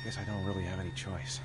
Guess I don't really have any choice.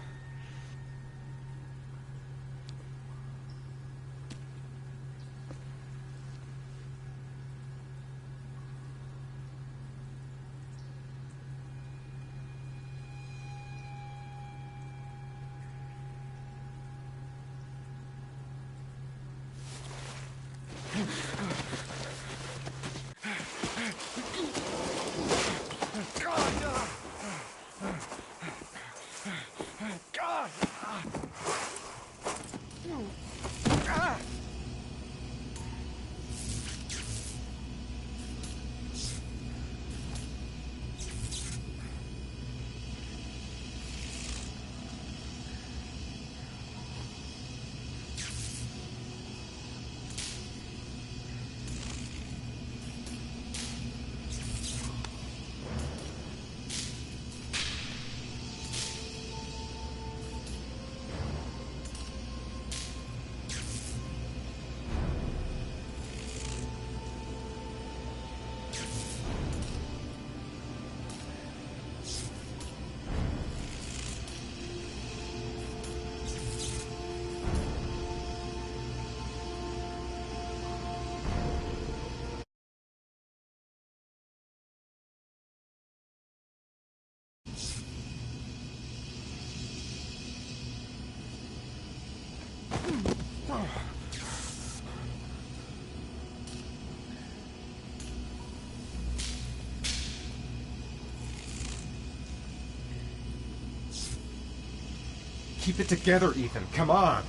Keep it together, Ethan. Come on.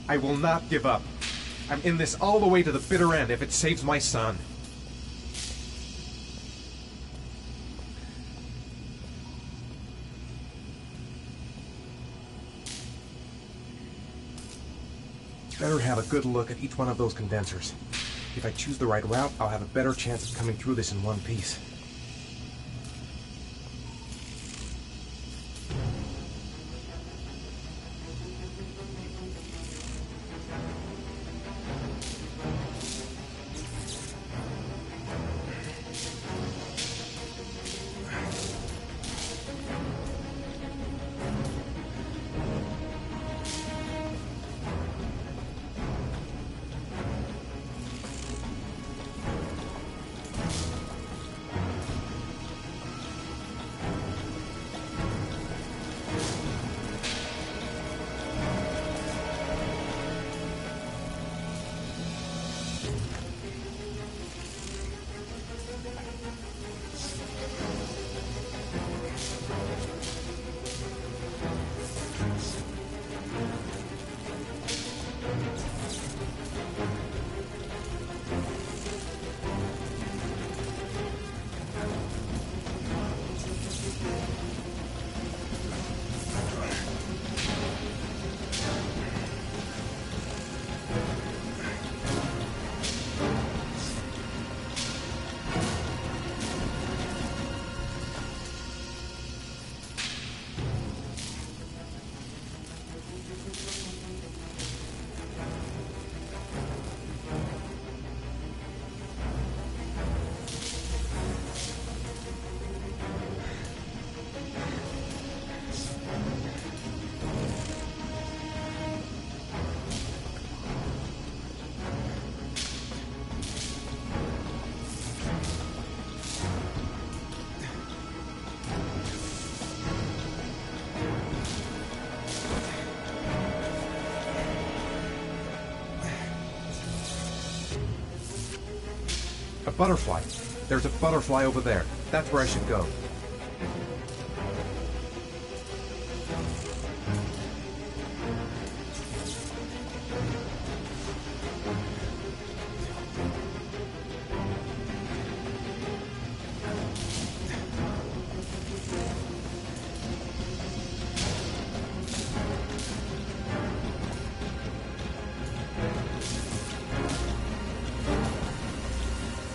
I will not give up. I'm in this all the way to the bitter end if it saves my son. Better have a good look at each one of those condensers. If I choose the right route, I'll have a better chance of coming through this in one piece. A butterfly. There's a butterfly over there. That's where I should go.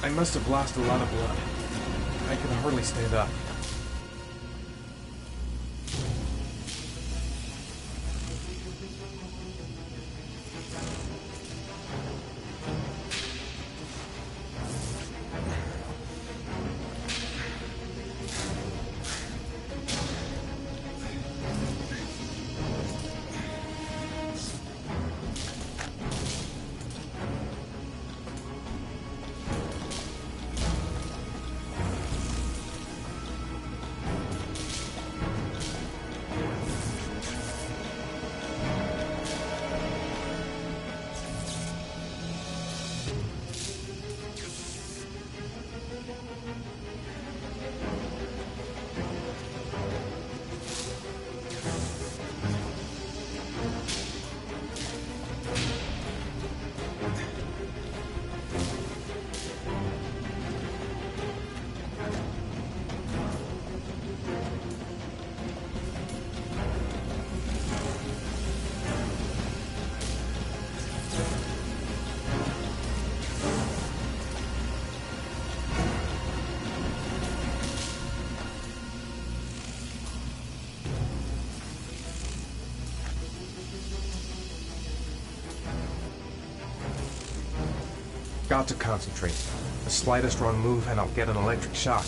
I must have lost a lot of blood. I can hardly stand up. got to concentrate. The slightest wrong move and I'll get an electric shock.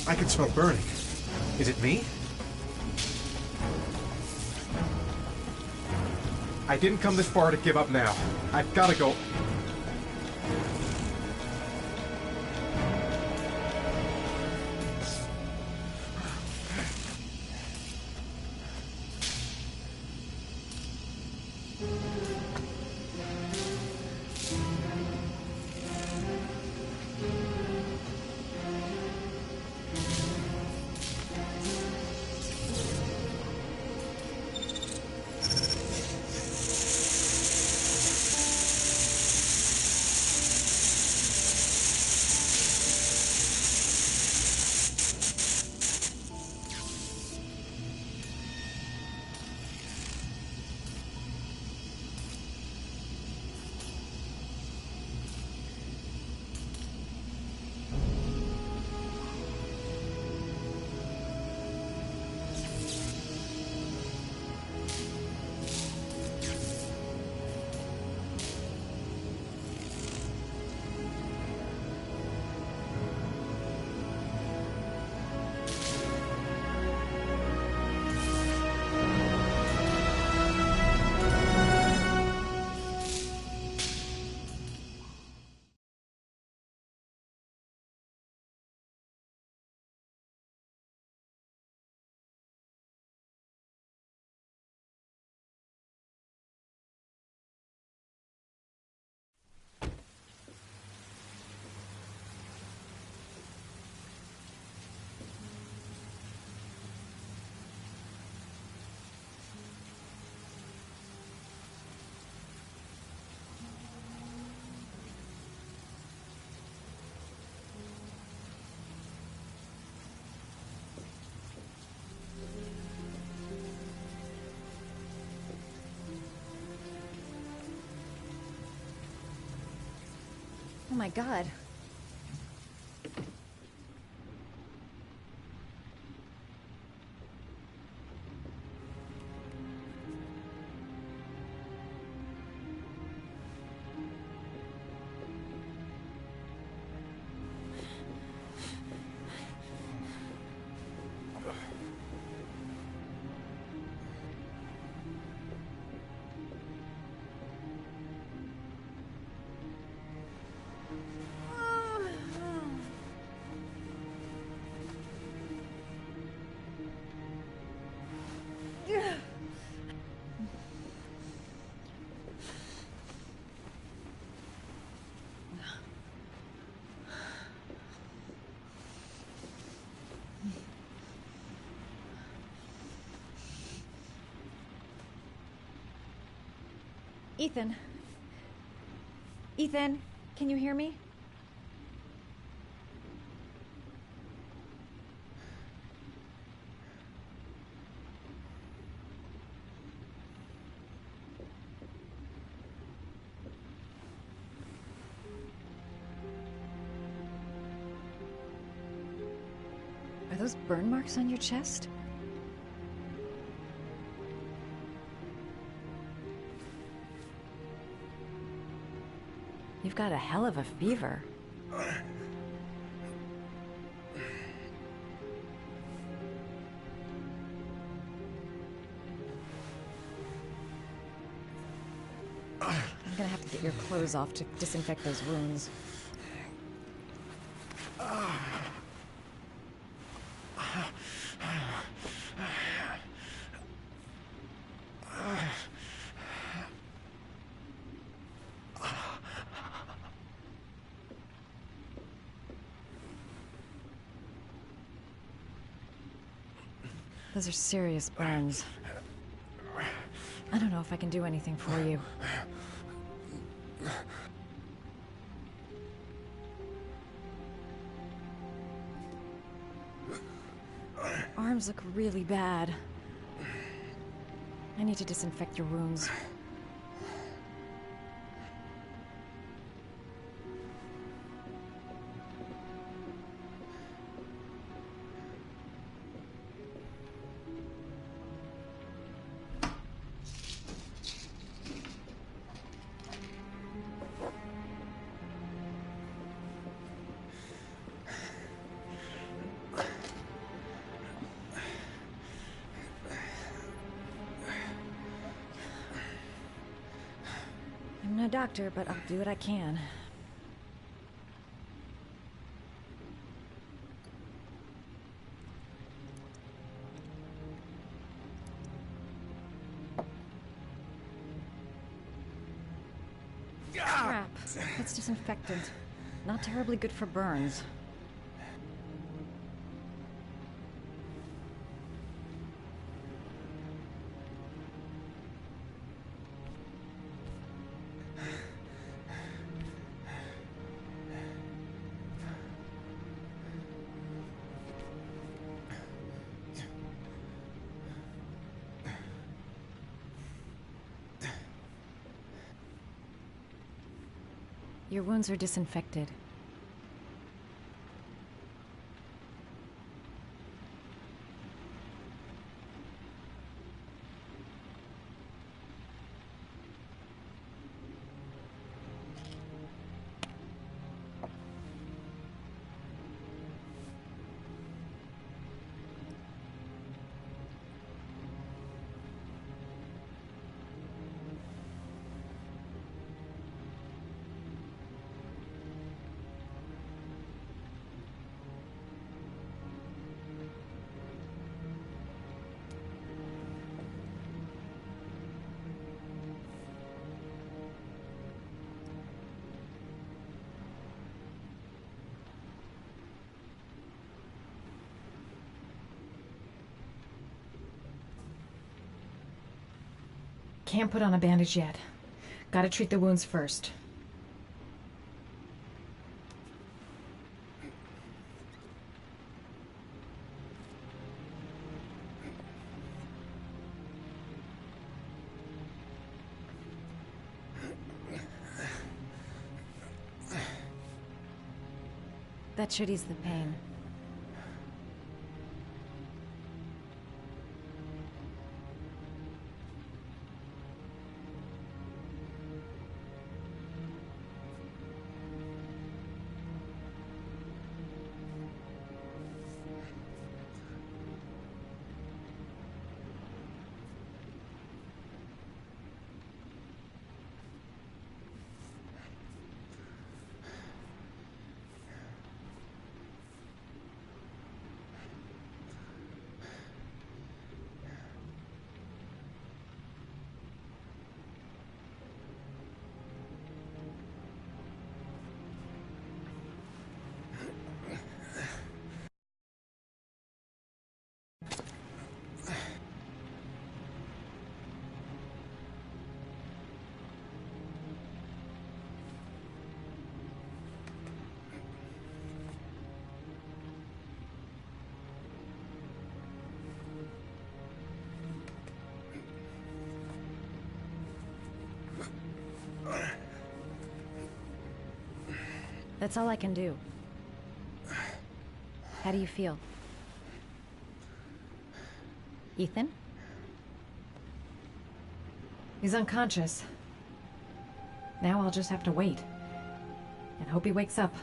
I can smell burning. Is it me? I didn't come this far to give up now. I've gotta go. Oh my god. Ethan. Ethan, can you hear me? Are those burn marks on your chest? You've got a hell of a fever. I'm gonna have to get your clothes off to disinfect those wounds. Those are serious burns. I don't know if I can do anything for you. Arms look really bad. I need to disinfect your wounds. I'm no doctor, but I'll do what I can. Crap. That's disinfectant. Not terribly good for burns. Your wounds are disinfected. Can't put on a bandage yet. Gotta treat the wounds first. That should ease the pain. That's all I can do. How do you feel? Ethan? He's unconscious. Now I'll just have to wait. And hope he wakes up.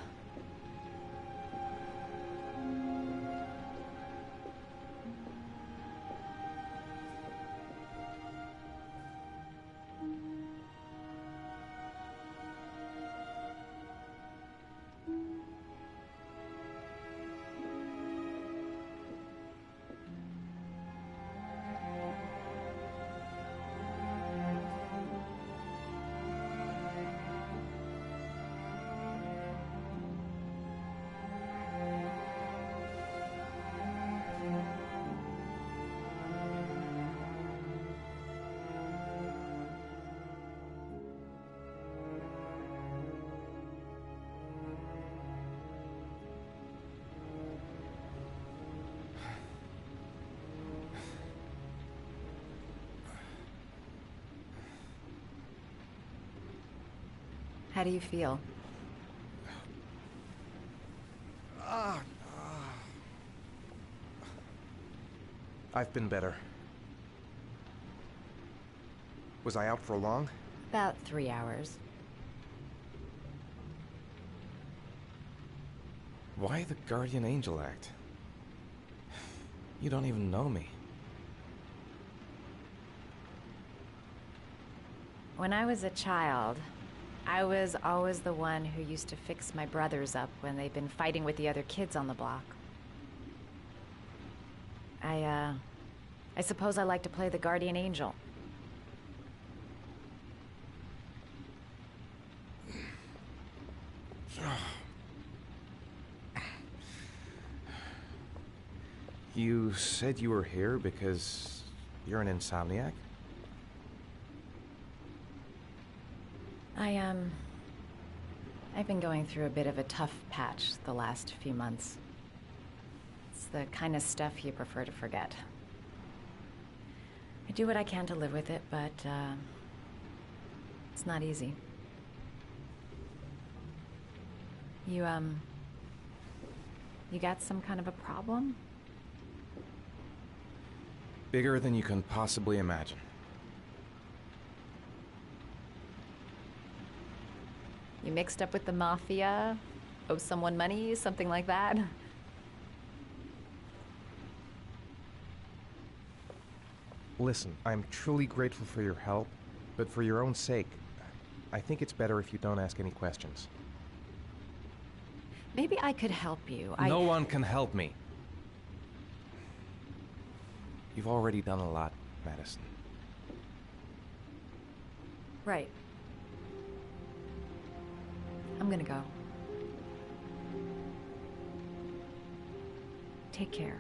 How do you feel? I've been better. Was I out for long? About 3 hours. Why the guardian angel act? You don't even know me. When I was a child, I was always the one who used to fix my brothers up when they'd been fighting with the other kids on the block. I suppose I like to play the guardian angel. You said you were here because you're an insomniac? I've been going through a bit of a tough patch the last few months. It's the kind of stuff you prefer to forget. I do what I can to live with it, but, it's not easy. You got some kind of a problem? Bigger than you can possibly imagine. You mixed up with the mafia? Owe someone money? Something like that? Listen, I'm truly grateful for your help, but for your own sake, I think it's better if you don't ask any questions. Maybe I could help you. No one can help me. You've already done a lot, Madison. Right. I'm gonna go. Take care.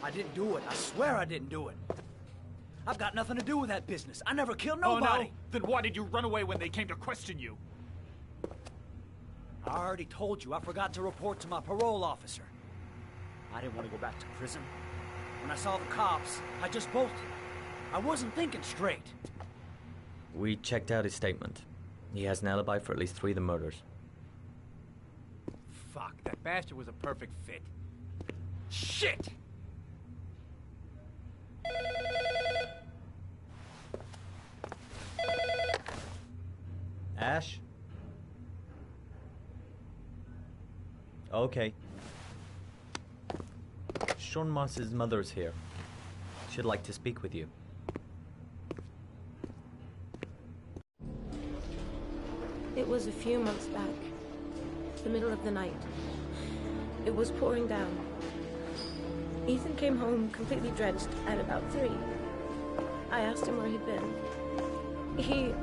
I didn't do it. I swear I didn't do it. I've got nothing to do with that business. I never killed nobody. Oh, no? Then why did you run away when they came to question you? I already told you I forgot to report to my parole officer. I didn't want to go back to prison. When I saw the cops, I just bolted. I wasn't thinking straight. We checked out his statement. He has an alibi for at least 3 of the murders. Fuck, that bastard was a perfect fit. Shit! Ash? Okay. Sean Moss's mother's here. She'd like to speak with you. It was a few months back. The middle of the night. It was pouring down. Ethan came home completely drenched at about 3. I asked him where he'd been. He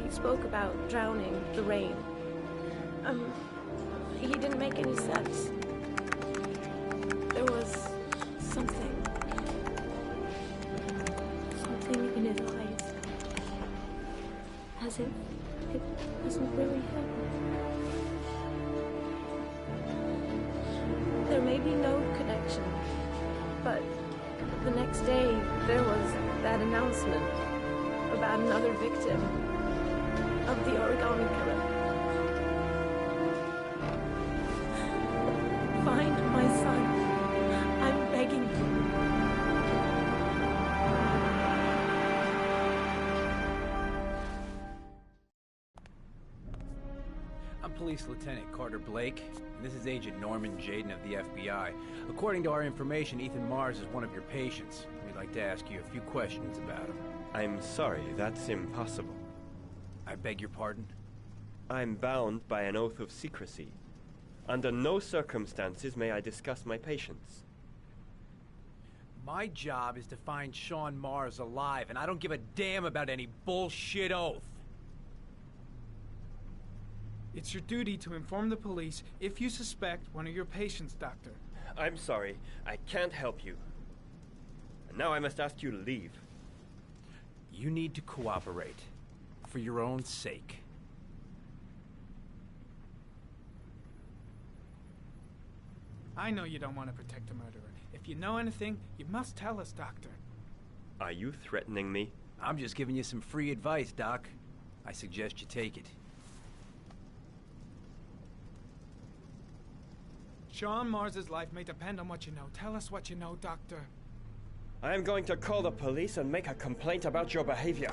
spoke about drowning, the rain. He didn't make any sense. There was something. As if it wasn't really him. There may be no connection, but the next day there was that announcement about another victim of the origami killer. Find my son. I'm begging you. I'm Police Lieutenant Carter Blake, and this is Agent Norman Jaden of the FBI. According to our information, Ethan Mars is one of your patients. We'd like to ask you a few questions about him. I'm sorry, that's impossible. I beg your pardon? I'm bound by an oath of secrecy. Under no circumstances may I discuss my patients. My job is to find Sean Mars alive, and I don't give a damn about any bullshit oath. It's your duty to inform the police if you suspect one of your patients, Doctor. I'm sorry, I can't help you. And now I must ask you to leave. You need to cooperate, for your own sake. I know you don't want to protect a murderer. If you know anything, you must tell us, Doctor. Are you threatening me? I'm just giving you some free advice, Doc. I suggest you take it. Sean Mars's life may depend on what you know. Tell us what you know, Doctor. I am going to call the police and make a complaint about your behavior.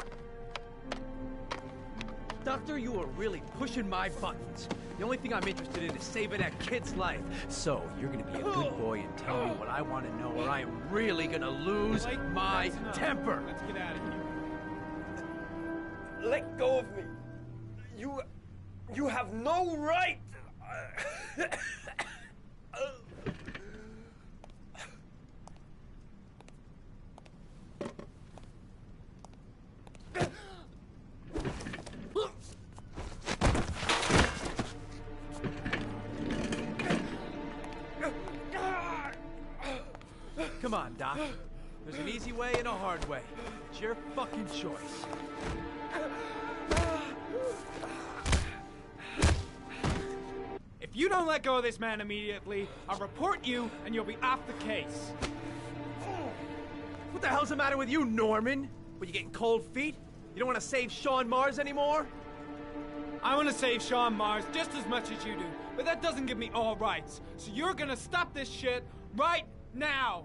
Doctor, you are really pushing my buttons. The only thing I'm interested in is saving that kid's life. So, you're gonna be a good boy and tell me what I want to know, or I am really gonna lose my temper. Let's get out of here. Let go of me. You have no right. Come on, Doc. There's an easy way and a hard way. It's your fucking choice. If you don't let go of this man immediately, I'll report you and you'll be off the case. What the hell's the matter with you, Norman? What, you getting cold feet? You don't want to save Sean Mars anymore? I want to save Sean Mars just as much as you do, but that doesn't give me all rights. So you're gonna stop this shit right now.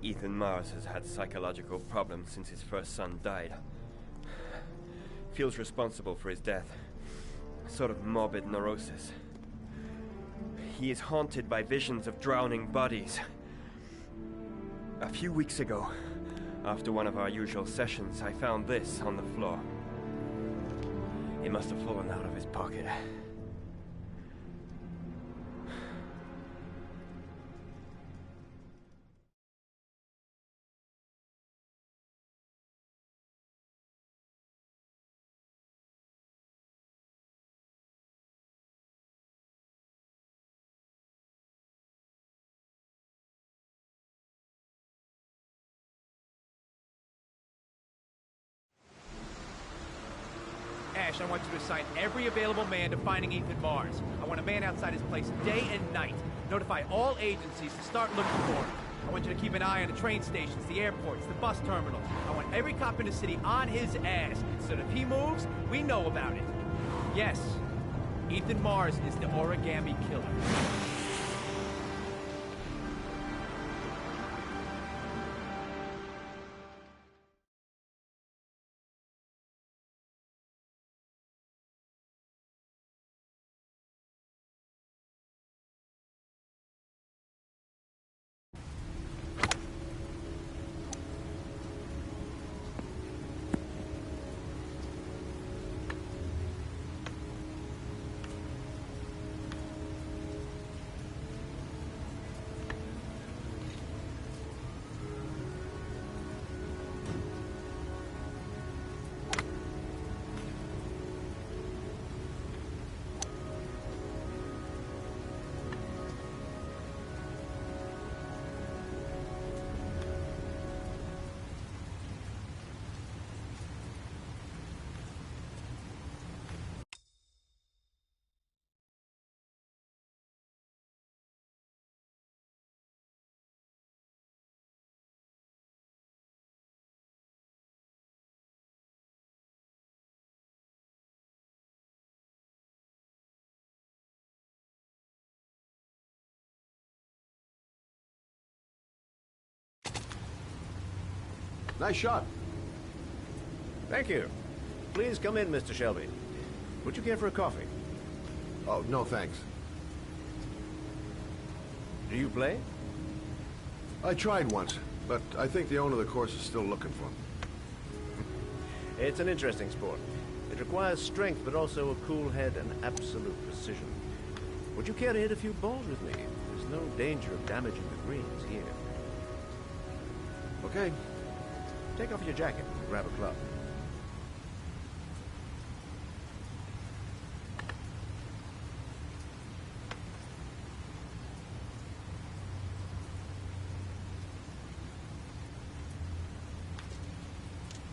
Ethan Mars has had psychological problems since his first son died. Feels responsible for his death. A sort of morbid neurosis. He is haunted by visions of drowning bodies. A few weeks ago, after one of our usual sessions, I found this on the floor. It must have fallen out of his pocket. Ash, I want you to assign every available man to finding Ethan Mars. I want a man outside his place day and night. Notify all agencies to start looking for him. I want you to keep an eye on the train stations, the airports, the bus terminals. I want every cop in the city on his ass, so that if he moves, we know about it. Yes, Ethan Mars is the origami killer. Nice shot. Thank you. Please come in, Mr. Shelby. Would you care for a coffee? Oh, no thanks. Do you play? I tried once, but I think the owner of the course is still looking for me. It's an interesting sport. It requires strength, but also a cool head and absolute precision. Would you care to hit a few balls with me? There's no danger of damaging the greens here. Okay. Take off your jacket and grab a club.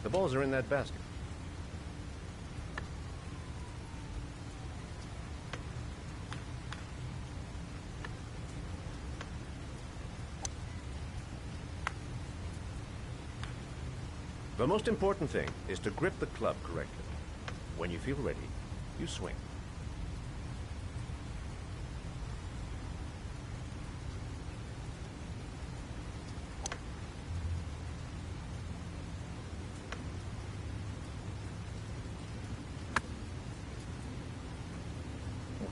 The balls are in that basket. The most important thing is to grip the club correctly. When you feel ready, you swing.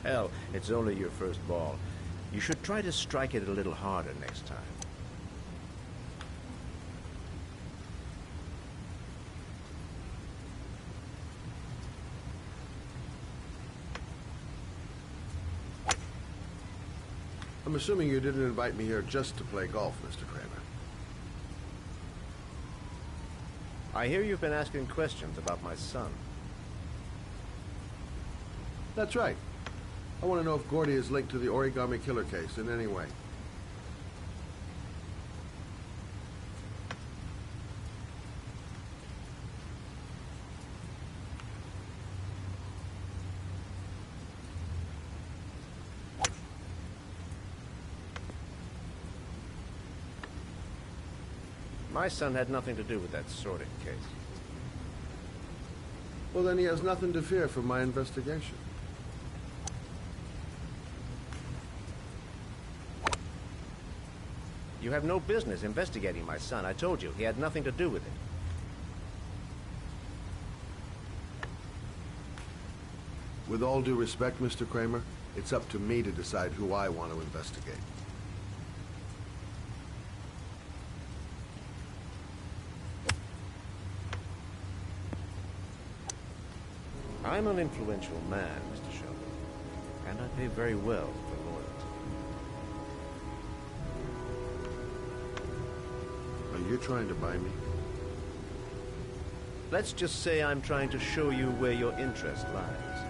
Hell, it's only your first ball. You should try to strike it a little harder next time. I'm assuming you didn't invite me here just to play golf, Mr. Kramer. I hear you've been asking questions about my son. That's right. I want to know if Gordy is linked to the origami killer case in any way. My son had nothing to do with that sorting case. Well, then he has nothing to fear from my investigation. You have no business investigating my son. I told you, he had nothing to do with it. With all due respect, Mr. Kramer, it's up to me to decide who I want to investigate. I'm an influential man, Mr. Shelby, and I pay very well for loyalty. Are you trying to buy me? Let's just say I'm trying to show you where your interest lies.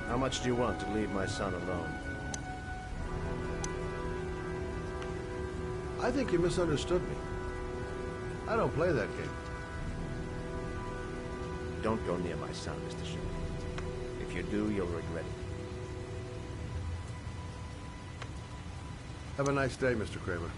How much do you want to leave my son alone? I think you misunderstood me. I don't play that game. Don't go near my son, Mr. Shelby. If you do, you'll regret it. Have a nice day, Mr. Kramer.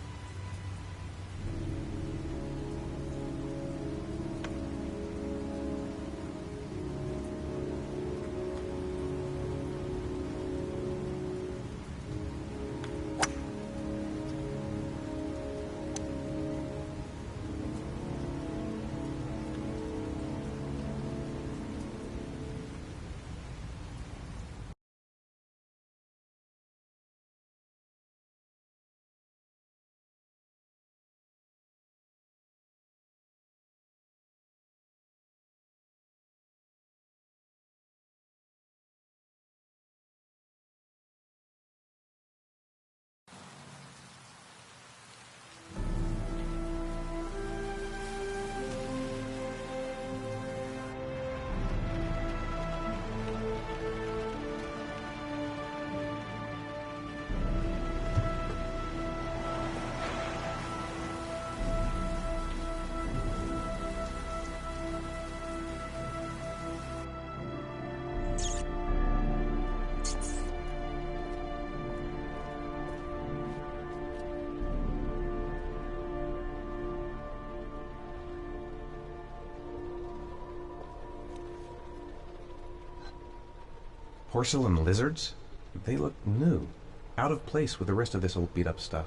Porcelain lizards? They look new. Out of place with the rest of this old beat-up stuff.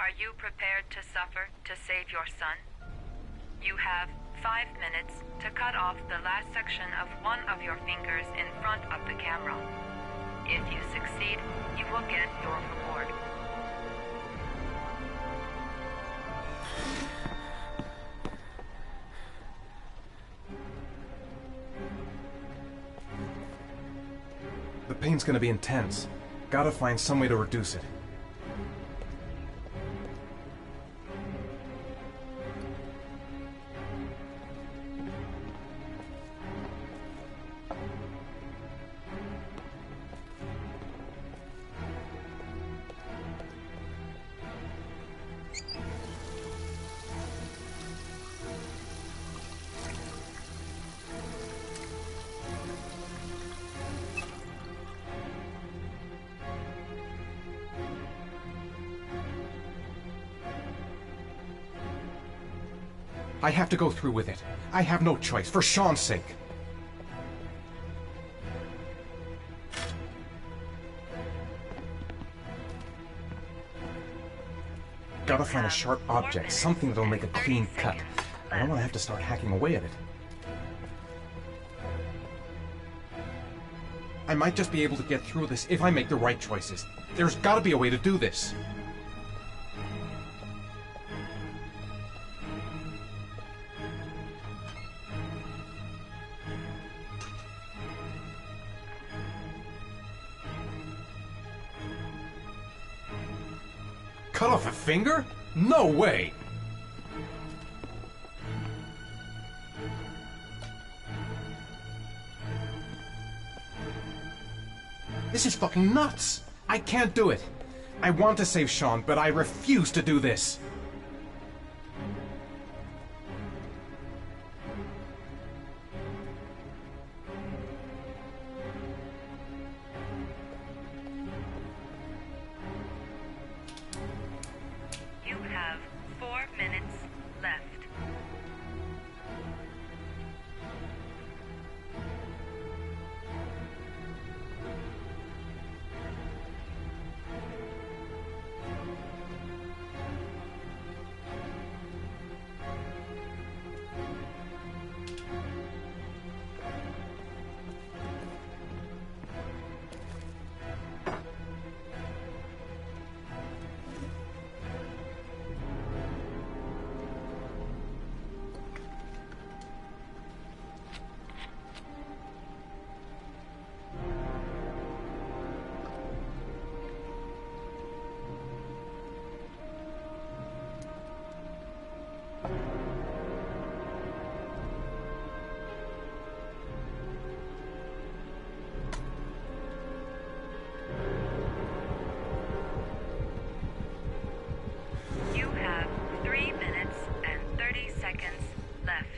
Are you prepared to suffer to save your son? You have 5 minutes to cut off the last section of one of your fingers in front of the camera. If you succeed, you will get your reward. The pain's gonna be intense. Gotta find some way to reduce it. I have to go through with it. I have no choice, for Sean's sake. Gotta find a sharp object, something that'll make a clean cut. I don't want to have to start hacking away at it. I might just be able to get through this if I make the right choices. There's gotta be a way to do this. Cut off a finger? No way! This is fucking nuts! I can't do it! I want to save Sean, but I refuse to do this! You have 4 minutes left. You have 3 minutes and 30 seconds left.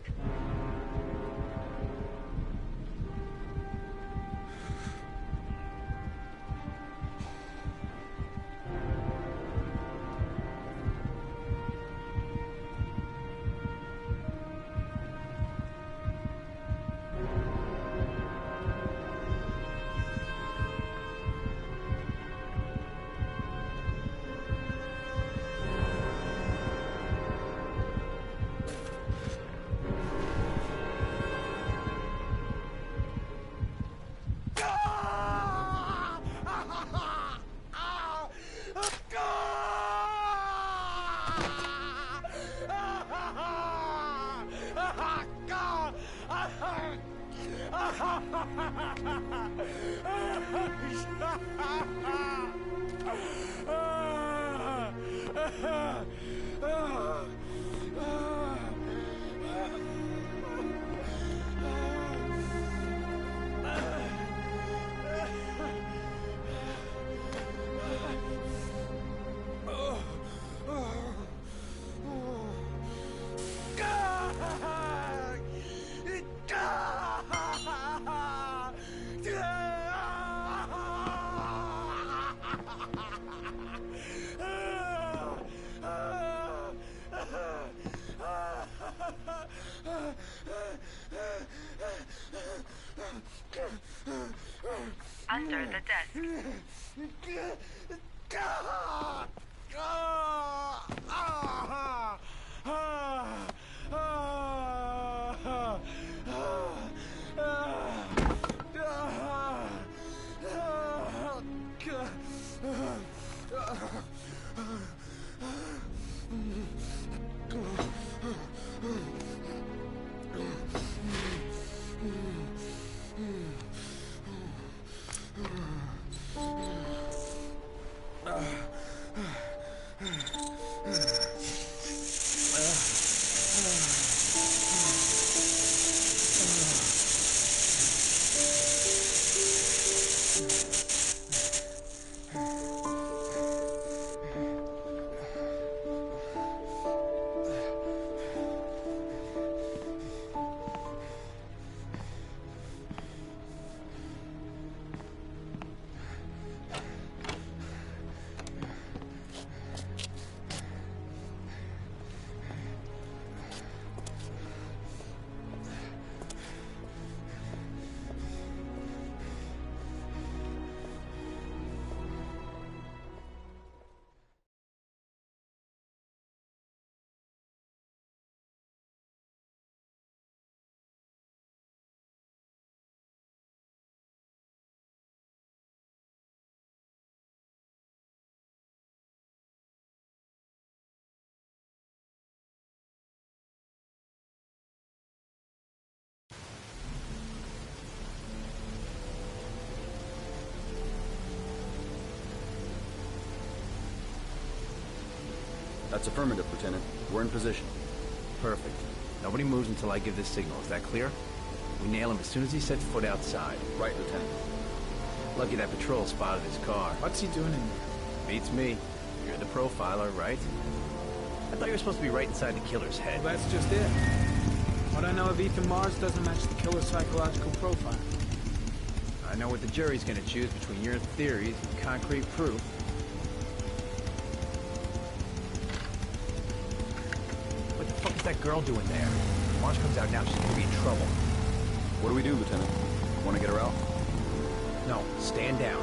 Under the desk. That's affirmative, Lieutenant. We're in position. Perfect. Nobody moves until I give the signal. Is that clear? We nail him as soon as he sets foot outside. Right, Lieutenant. Lucky that patrol spotted his car. What's he doing in there? Beats me. You're the profiler, right? I thought you were supposed to be right inside the killer's head. Well, that's just it. What I know of Ethan Mars doesn't match the killer's psychological profile. I know what the jury's gonna choose between your theories and concrete proof. What the fuck is that girl doing there? If Mars comes out now, she's gonna be in trouble. What do we do, Lieutenant? Want to get her out? No, stand down.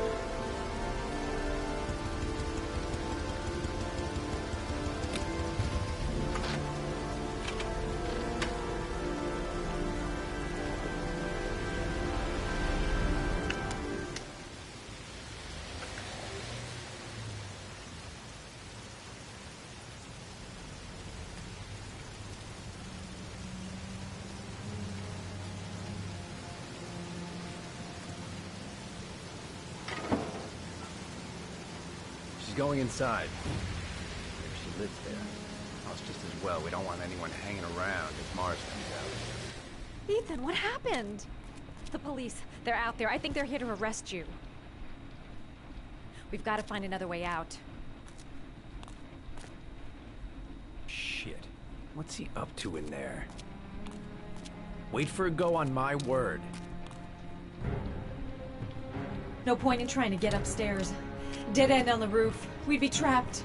She's going inside. Maybe she lives there. Oh, it's just as well. We don't want anyone hanging around if Mars comes out. Ethan, what happened? The police. They're out there. I think they're here to arrest you. We've got to find another way out. Shit. What's he up to in there? Wait for a go on my word. No point in trying to get upstairs. Dead end on the roof. We'd be trapped.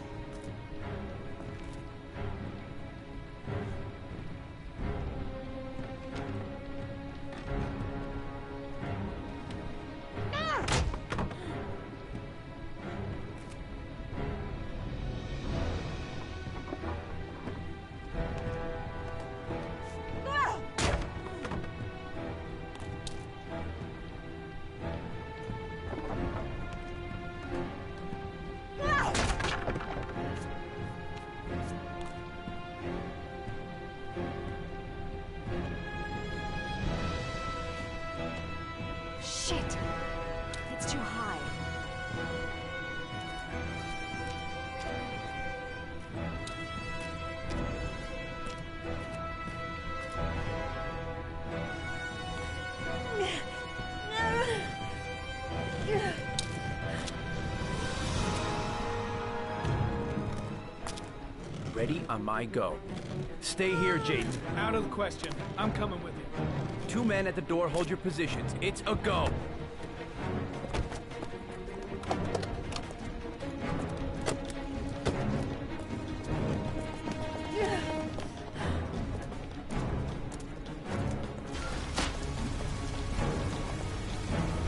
Shit! It's too high. Ready on my go. Stay here, Jaden. Out of the question. I'm coming with you. 2 men at the door, hold your positions. It's a go.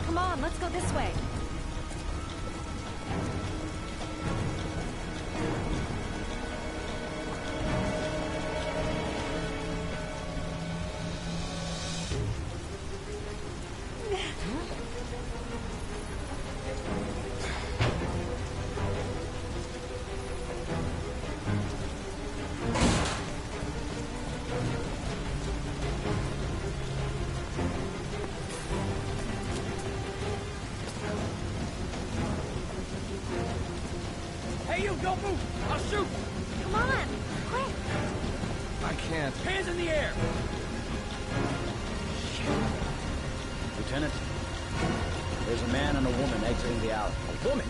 Come on, let's go this way. Hey, you, don't move! I'll shoot! Come on, quick! I can't. Hands in the air! Lieutenant, there's a man and a woman exiting the alley. A woman?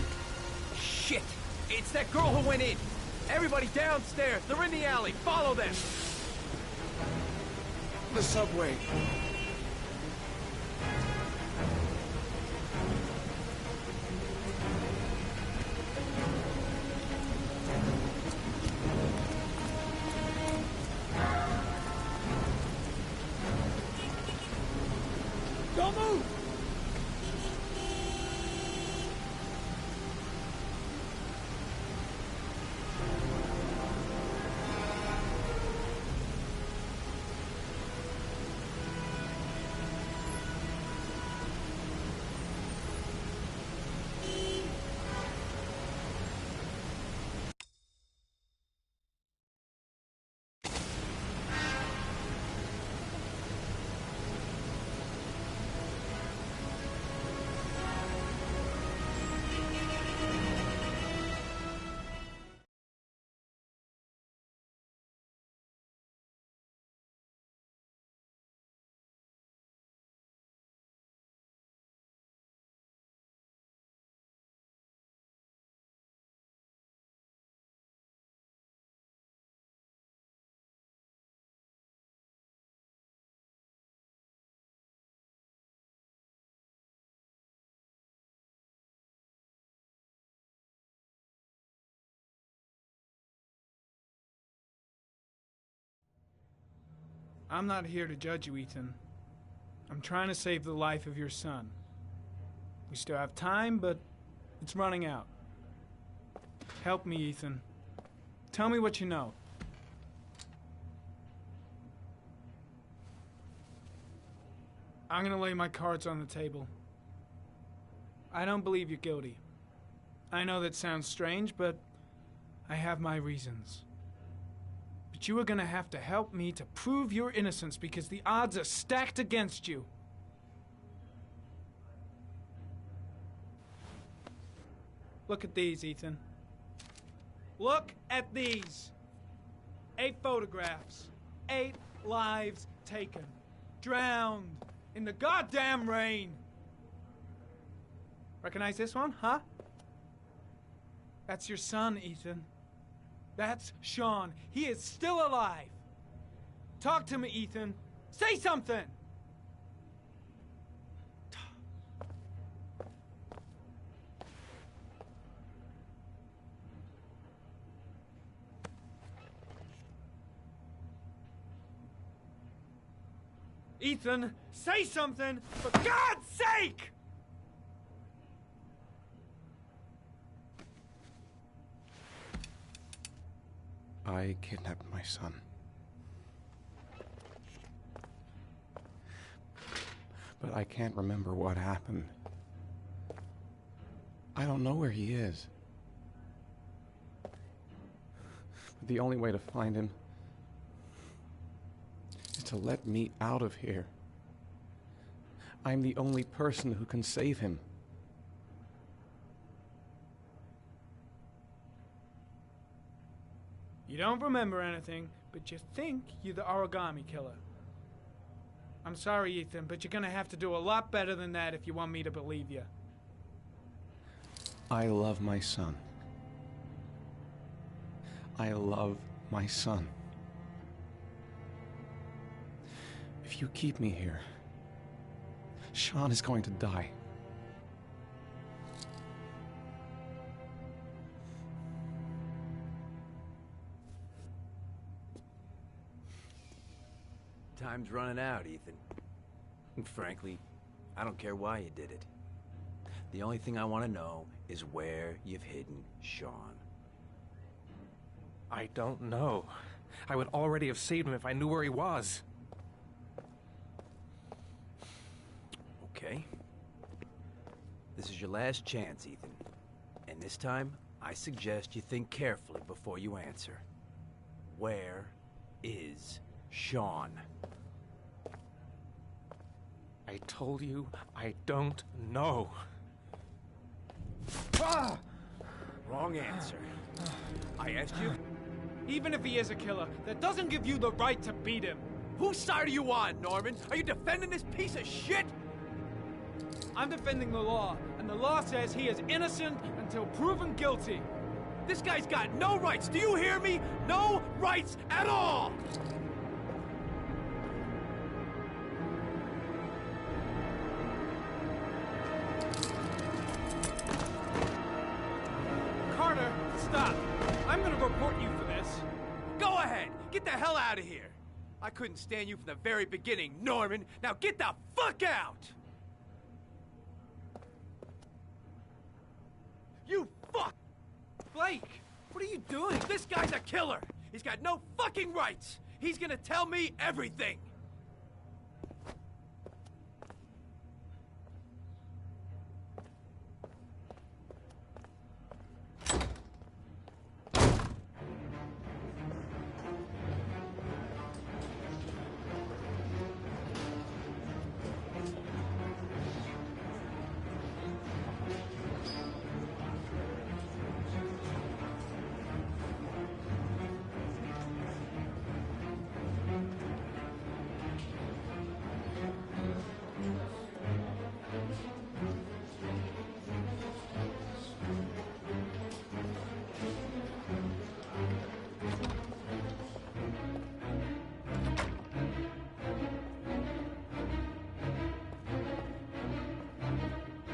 Shit! It's that girl who went in! Everybody downstairs! They're in the alley! Follow them! The subway. Don't move! I'm not here to judge you, Ethan. I'm trying to save the life of your son. We still have time, but it's running out. Help me, Ethan. Tell me what you know. I'm gonna lay my cards on the table. I don't believe you're guilty. I know that sounds strange, but I have my reasons. But you are gonna have to help me to prove your innocence because the odds are stacked against you. Look at these, Ethan. Look at these. 8 photographs. 8 lives taken. Drowned in the goddamn rain. Recognize this one, huh? That's your son, Ethan. That's Sean. He is still alive. Talk to me, Ethan. Say something! Ethan, say something, for God's sake! I kidnapped my son. But I can't remember what happened. I don't know where he is. But the only way to find him is to let me out of here. I'm the only person who can save him. You don't remember anything, but you think you're the origami killer. I'm sorry, Ethan, but you're gonna have to do a lot better than that if you want me to believe you. I love my son. I love my son. If you keep me here, Sean is going to die. Time's running out, Ethan. And frankly, I don't care why you did it. The only thing I want to know is where you've hidden Sean. I don't know. I would already have saved him if I knew where he was. Okay. This is your last chance, Ethan. And this time, I suggest you think carefully before you answer. Where is Sean? I told you, I don't know. Wrong answer. I asked you? Even if he is a killer, that doesn't give you the right to beat him. Whose side are you on, Norman? Are you defending this piece of shit? I'm defending the law, and the law says he is innocent until proven guilty. This guy's got no rights, do you hear me? No rights at all! Carter, stop. I'm gonna report you for this. Go ahead, get the hell out of here. I couldn't stand you from the very beginning, Norman. Now get the fuck out! You fuck! Blake, what are you doing? This guy's a killer! He's got no fucking rights! He's gonna tell me everything!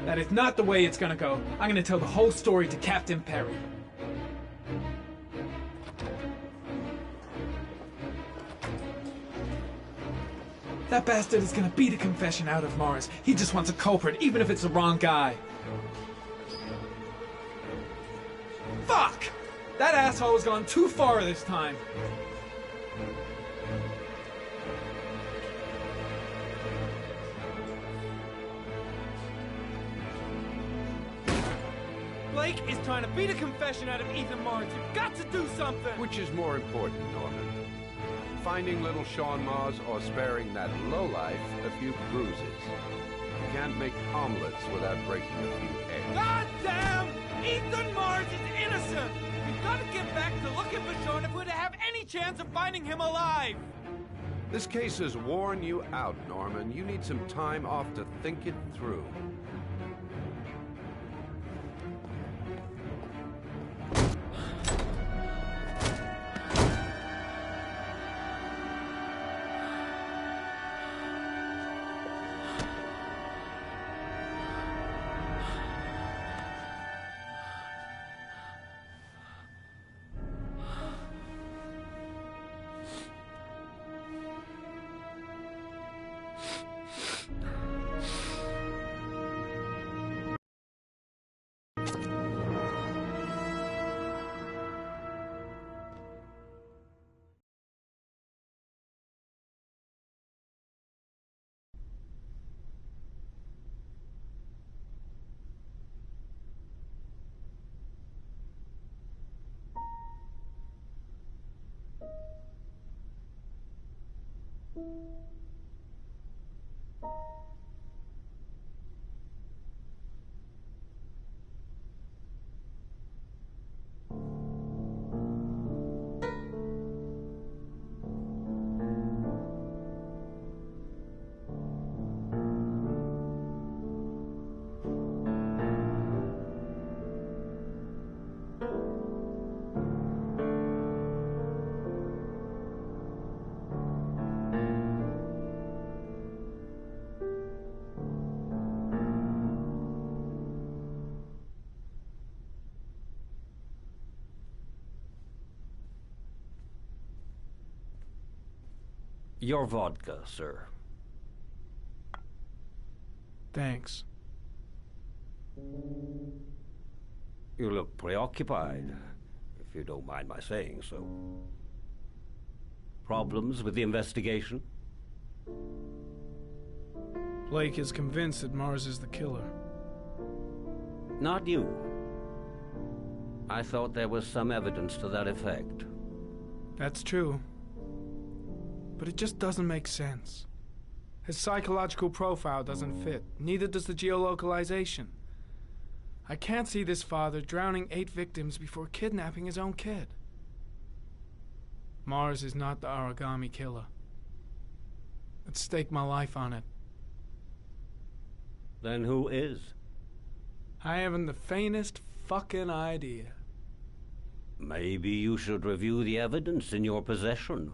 That is not the way it's gonna go. I'm gonna tell the whole story to Captain Perry. That bastard is gonna beat a confession out of Mars. He just wants a culprit, even if it's the wrong guy. Fuck! That asshole has gone too far this time. Blake is trying to beat a confession out of Ethan Mars. You've got to do something! Which is more important, Norman? Finding little Sean Mars or sparing that lowlife a few bruises? You can't make omelets without breaking a few eggs. God damn! Ethan Mars is innocent! We've got to get back to looking for Sean if we're to have any chance of finding him alive! This case has worn you out, Norman. You need some time off to think it through. Your vodka, sir. Thanks. You look preoccupied, if you don't mind my saying so. Problems with the investigation? Blake is convinced that Mars is the killer. Not you. I thought there was some evidence to that effect. That's true. But it just doesn't make sense. His psychological profile doesn't fit. Neither does the geolocalization. I can't see this father drowning 8 victims before kidnapping his own kid. Mars is not the origami killer. I'd stake my life on it. Then who is? I haven't the faintest fucking idea. Maybe you should review the evidence in your possession.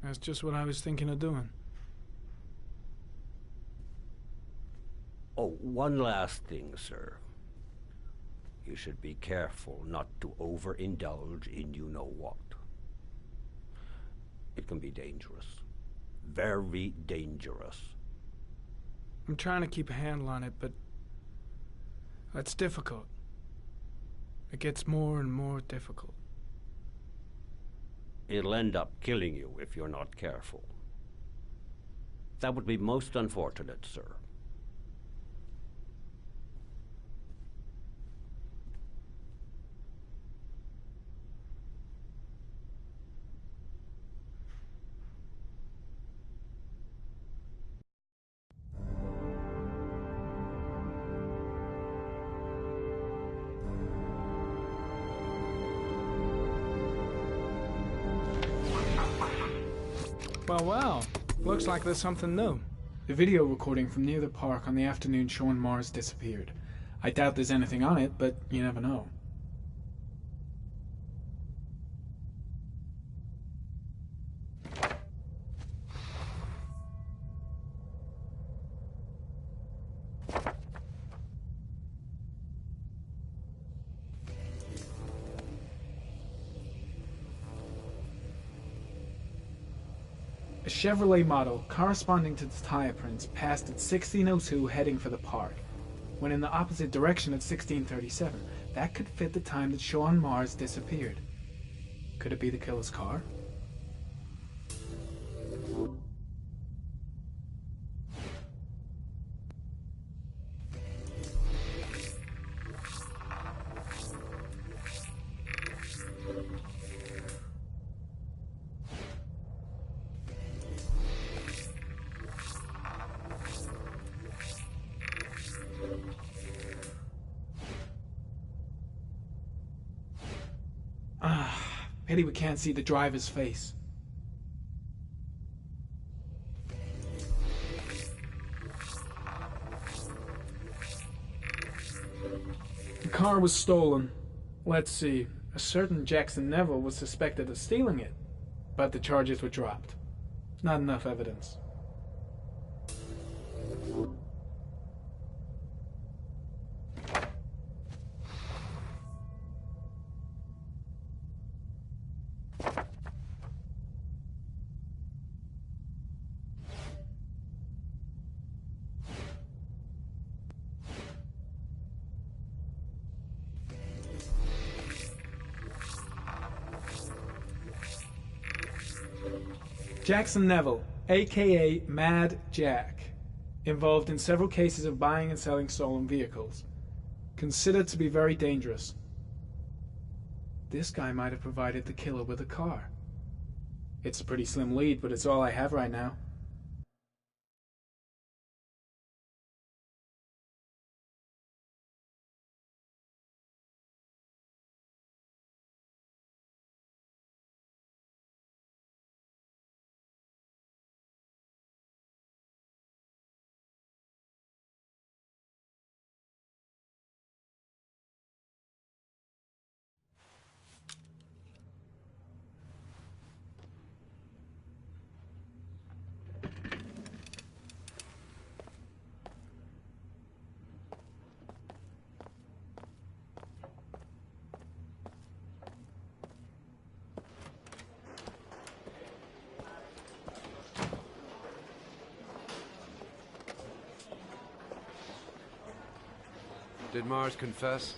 That's just what I was thinking of doing. Oh, one last thing, sir. You should be careful not to overindulge in you-know-what. It can be dangerous. Very dangerous. I'm trying to keep a handle on it, but it's difficult. It gets more and more difficult. It'll end up killing you if you're not careful. That would be most unfortunate, sir. Well, looks like there's something new. The video recording from near the park on the afternoon Sean Mars disappeared. I doubt there's anything on it, but you never know. A Chevrolet model corresponding to the tire prints passed at 16:02 heading for the park, when in the opposite direction at 16:37. That could fit the time that Sean Mars disappeared. Could it be the killer's car? Pity we can't see the driver's face. The car was stolen. Let's see. A certain Jackson Neville was suspected of stealing it, but the charges were dropped. Not enough evidence. Jackson Neville, aka Mad Jack, involved in several cases of buying and selling stolen vehicles. Considered to be very dangerous. This guy might have provided the killer with a car. It's a pretty slim lead, but it's all I have right now. Did Mars confess?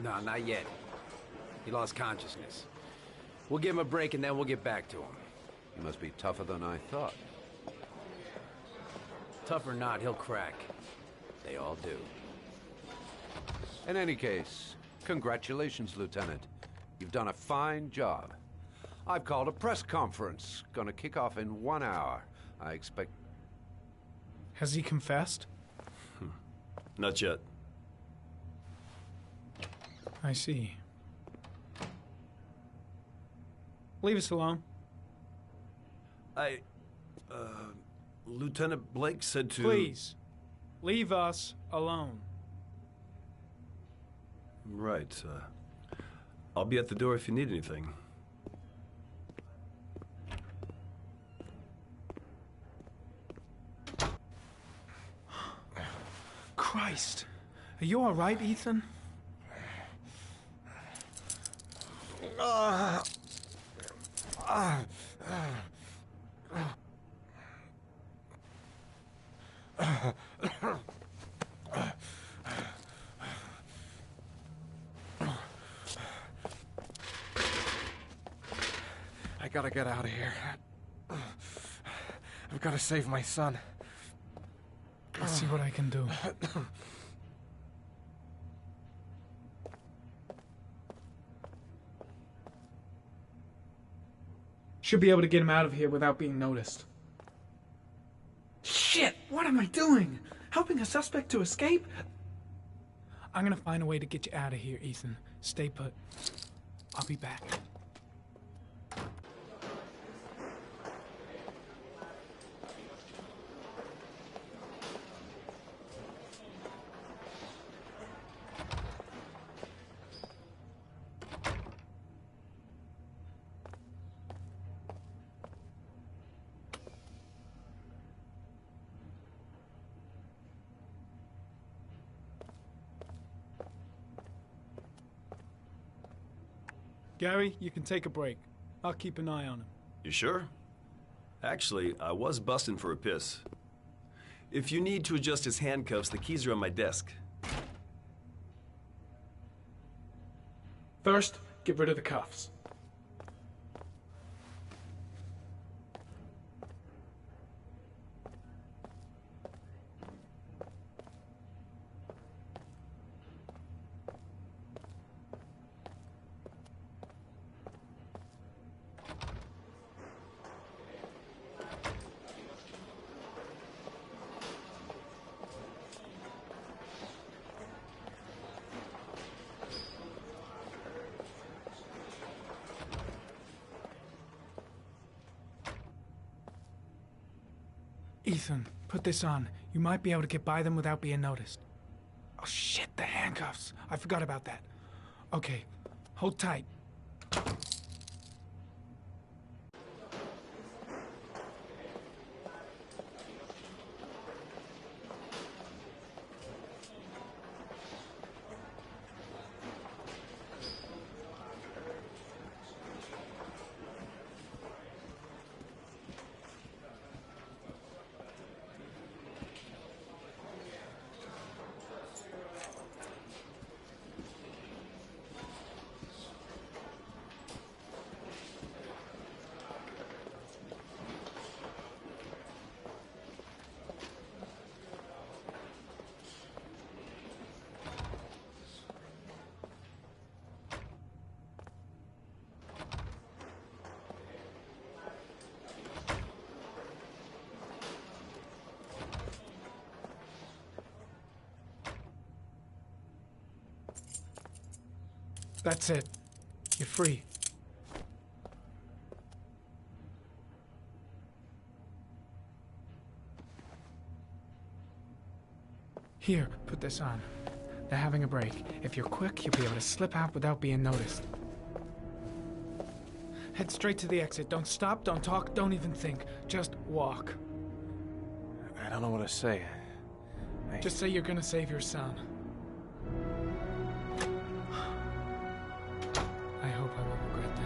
No, not yet. He lost consciousness. We'll give him a break and then we'll get back to him. He must be tougher than I thought. Tough or not, he'll crack. They all do. In any case, congratulations, Lieutenant. You've done a fine job. I've called a press conference. Gonna kick off in 1 hour. I expect... Has he confessed? Not yet. I see. Leave us alone. Lieutenant Blake said to... Please, leave us alone. Right, I'll be at the door if you need anything. Christ. Are you all right, Ethan? I gotta get out of here. I've gotta save my son. Let's see what I can do. Should be able to get him out of here without being noticed. Shit! What am I doing? Helping a suspect to escape? I'm gonna find a way to get you out of here, Ethan. Stay put. I'll be back. Gary, you can take a break. I'll keep an eye on him. You sure? Actually, I was busting for a piss. If you need to adjust his handcuffs, the keys are on my desk. First, get rid of the cuffs. Ethan, put this on. You might be able to get by them without being noticed. Oh shit, the handcuffs. I forgot about that. Okay, hold tight. That's it. You're free. Here, put this on. They're having a break. If you're quick, you'll be able to slip out without being noticed. Head straight to the exit. Don't stop, don't talk, don't even think. Just walk. I don't know what to say. Just say you're gonna save your son. I hope I won't regret that.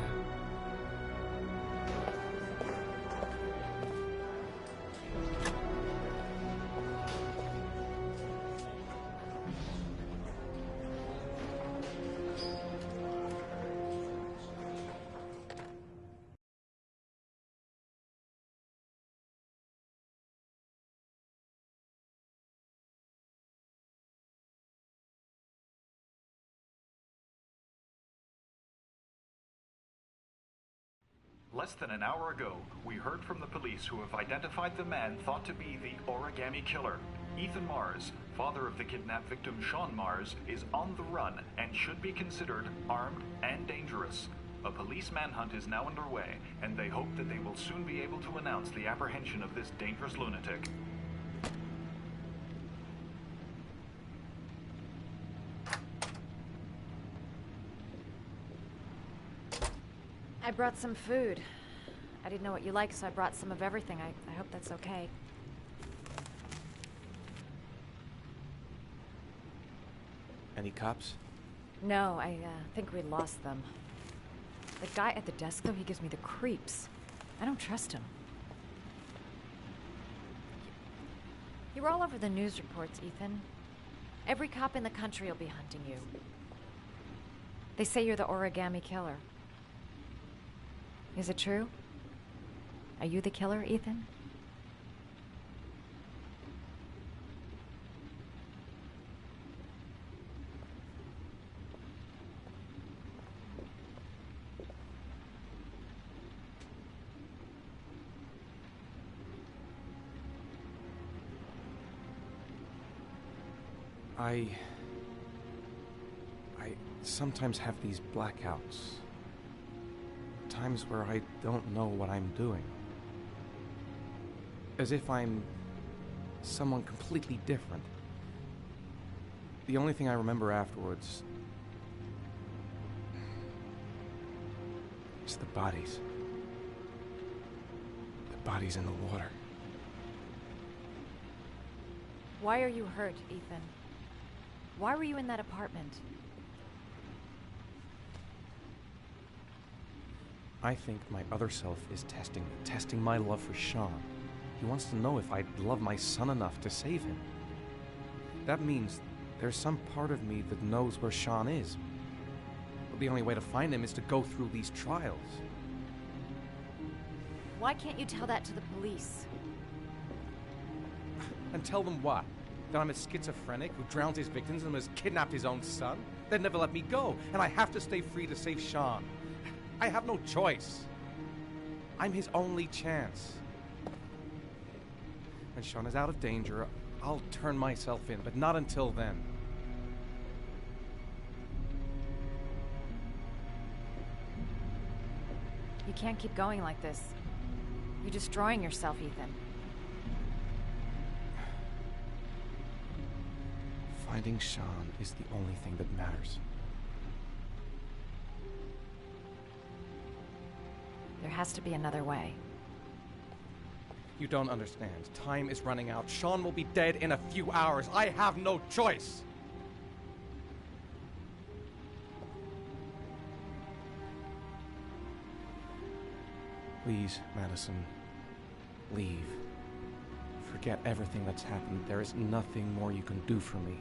Less than an hour ago, we heard from the police who have identified the man thought to be the origami killer, Ethan Mars, father of the kidnapped victim Sean Mars, is on the run and should be considered armed and dangerous. A police manhunt is now underway, and they hope that they will soon be able to announce the apprehension of this dangerous lunatic. I brought some food. I didn't know what you like, so I brought some of everything. I hope that's okay. Any cops? No, I think we lost them. The guy at the desk, though, he gives me the creeps. I don't trust him. You're all over the news reports, Ethan. Every cop in the country will be hunting you. They say you're the origami killer. Is it true? Are you the killer, Ethan? I sometimes have these blackouts. Times where I don't know what I'm doing. As if I'm someone completely different. The only thing I remember afterwards is the bodies. The bodies in the water. Why are you hurt, Ethan? Why were you in that apartment? I think my other self is testing my love for Sean. He wants to know if I love my son enough to save him. That means there's some part of me that knows where Sean is. But the only way to find him is to go through these trials. Why can't you tell that to the police? And tell them what? That I'm a schizophrenic who drowns his victims and has kidnapped his own son? They'd never let me go, and I have to stay free to save Sean. I have no choice. I'm his only chance. When Sean is out of danger, I'll turn myself in, but not until then. You can't keep going like this. You're destroying yourself, Ethan. Finding Sean is the only thing that matters. There has to be another way. You don't understand. Time is running out. Sean will be dead in a few hours. I have no choice. Please, Madison, leave. Forget everything that's happened. There is nothing more you can do for me.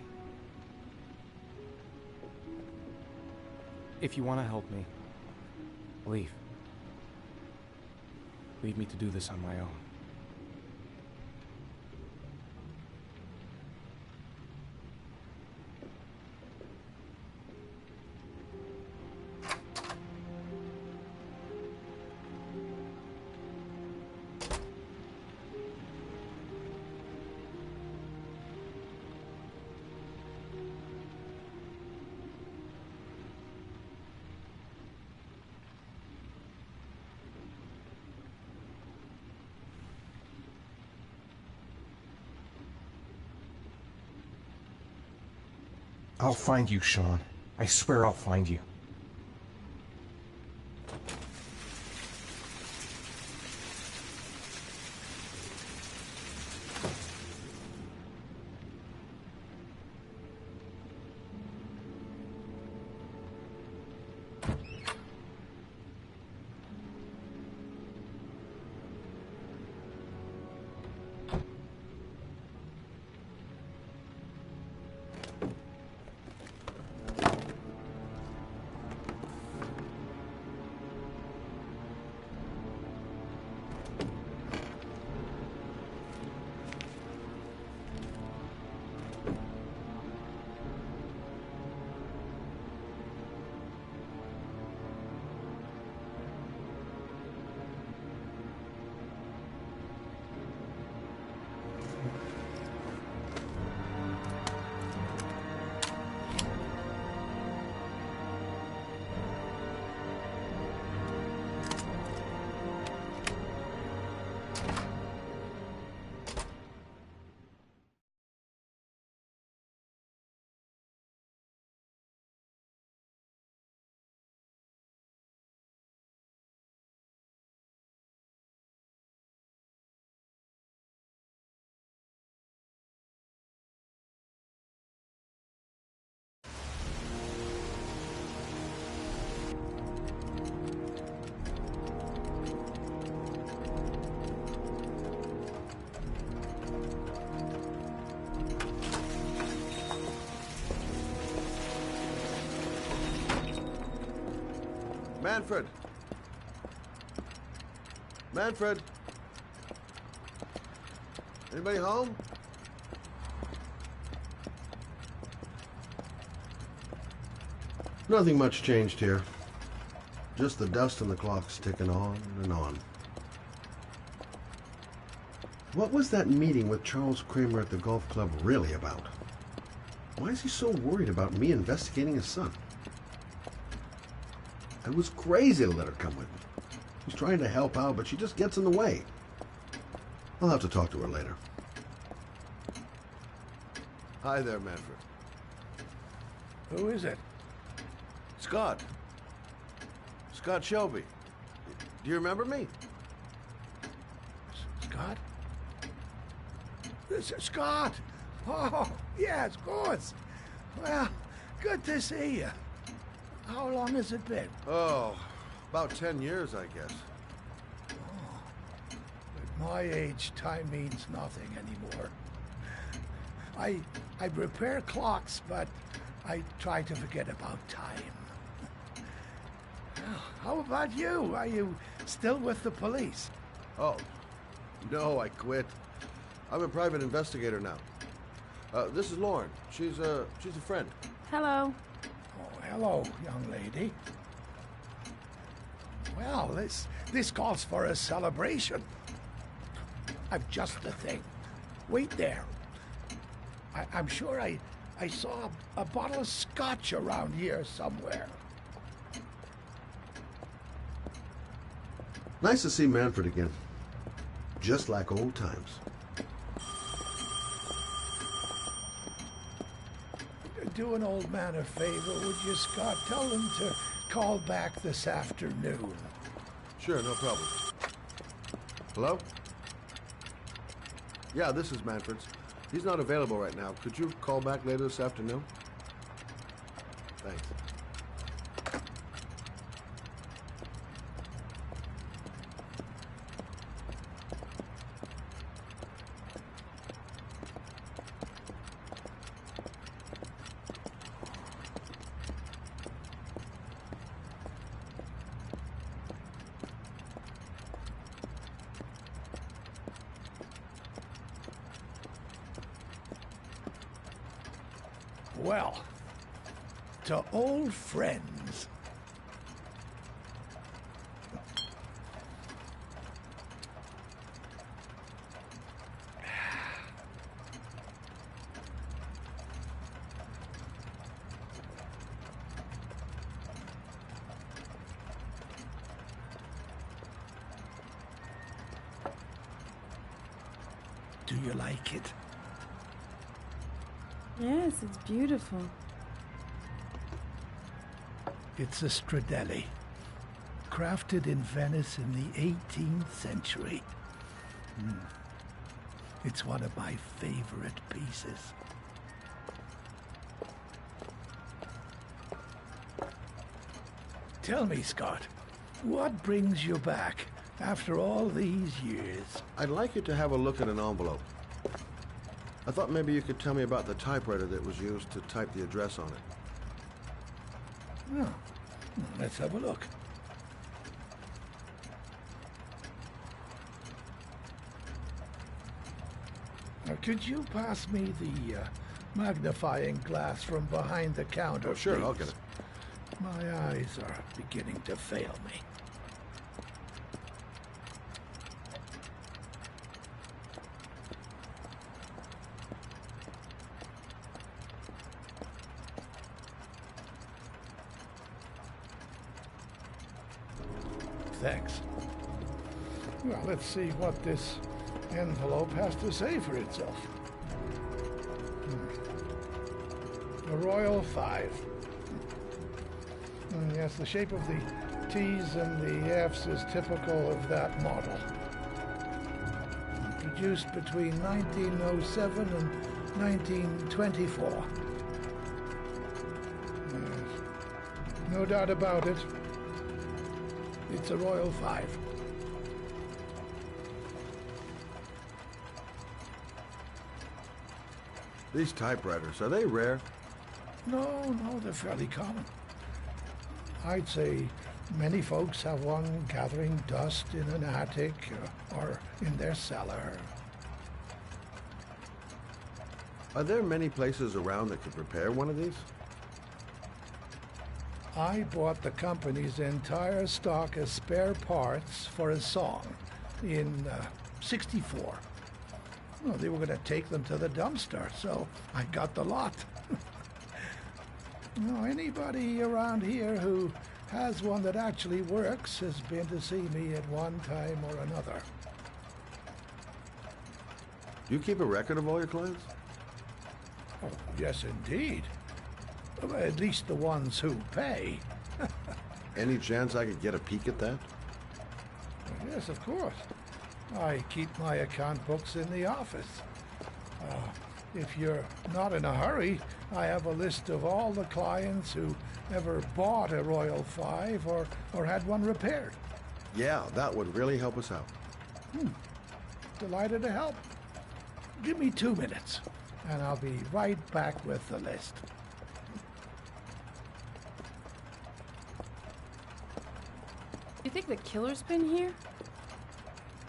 If you want to help me, leave. Leave me to do this on my own. I'll find you, Sean. I swear I'll find you. Manfred! Manfred! Anybody home? Nothing much changed here. Just the dust and the clocks ticking on and on. What was that meeting with Charles Kramer at the golf club really about? Why is he so worried about me investigating his son? I was crazy to let her come with me. I was trying to help out, but she just gets in the way. I'll have to talk to her later. Hi there, Manfred. Who is it? Scott. Scott Shelby. Do you remember me? Scott? This is Scott! Oh, yes, of course. Well, good to see you. How long has it been? Oh, about 10 years, I guess. At my age, time means nothing anymore. I repair clocks, but I try to forget about time. How about you? Are you still with the police? Oh, no, I quit. I'm a private investigator now. This is Lauren. She's a friend. Hello. Oh, hello, young lady. Well, this calls for a celebration. I've just the thing. Wait there. I'm sure I saw a bottle of scotch around here somewhere. Nice to see Manfred again. Just like old times. Do an old man a favor, would you, Scott? Tell him to call back this afternoon. Sure, no problem. Hello? Yeah, this is Manfred's. He's not available right now. Could you call back later this afternoon? Thanks. Well, to old friends. Do you like it? Yes, it's beautiful. It's a Stradelli, crafted in Venice in the 18th century. It's one of my favorite pieces. Tell me, Scott, what brings you back after all these years? I'd like you to have a look at an envelope. I thought maybe you could tell me about the typewriter that was used to type the address on it. Oh, let's have a look. Now, could you pass me the magnifying glass from behind the counter, sure, please? I'll get it. My eyes are beginning to fail me. Thanks. Well, let's see what this envelope has to say for itself. A Royal 5. Yes, the shape of the T's and the F's is typical of that model. Produced between 1907 and 1924. Yes. No doubt about it. It's a Royal 5. These typewriters, are they rare? No, they're fairly common. I'd say Many folks have one gathering dust in an attic or in their cellar. Are there many places around that could repair one of these? I bought the company's entire stock of spare parts for a song in '64. Well, they were going to take them to the dumpster, so I got the lot. Anybody around here who has one that actually works has been to see me at one time or another. Do you keep a record of all your clients? Oh, yes, indeed. At least the ones who pay. Any chance I could get a peek at that? Yes, of course. I keep my account books in the office. If you're not in a hurry, I have a list of all the clients who ever bought a Royal 5 or had one repaired. Yeah, that would really help us out. Delighted to help. Give me 2 minutes, and I'll be right back with the list. You think the killer's been here?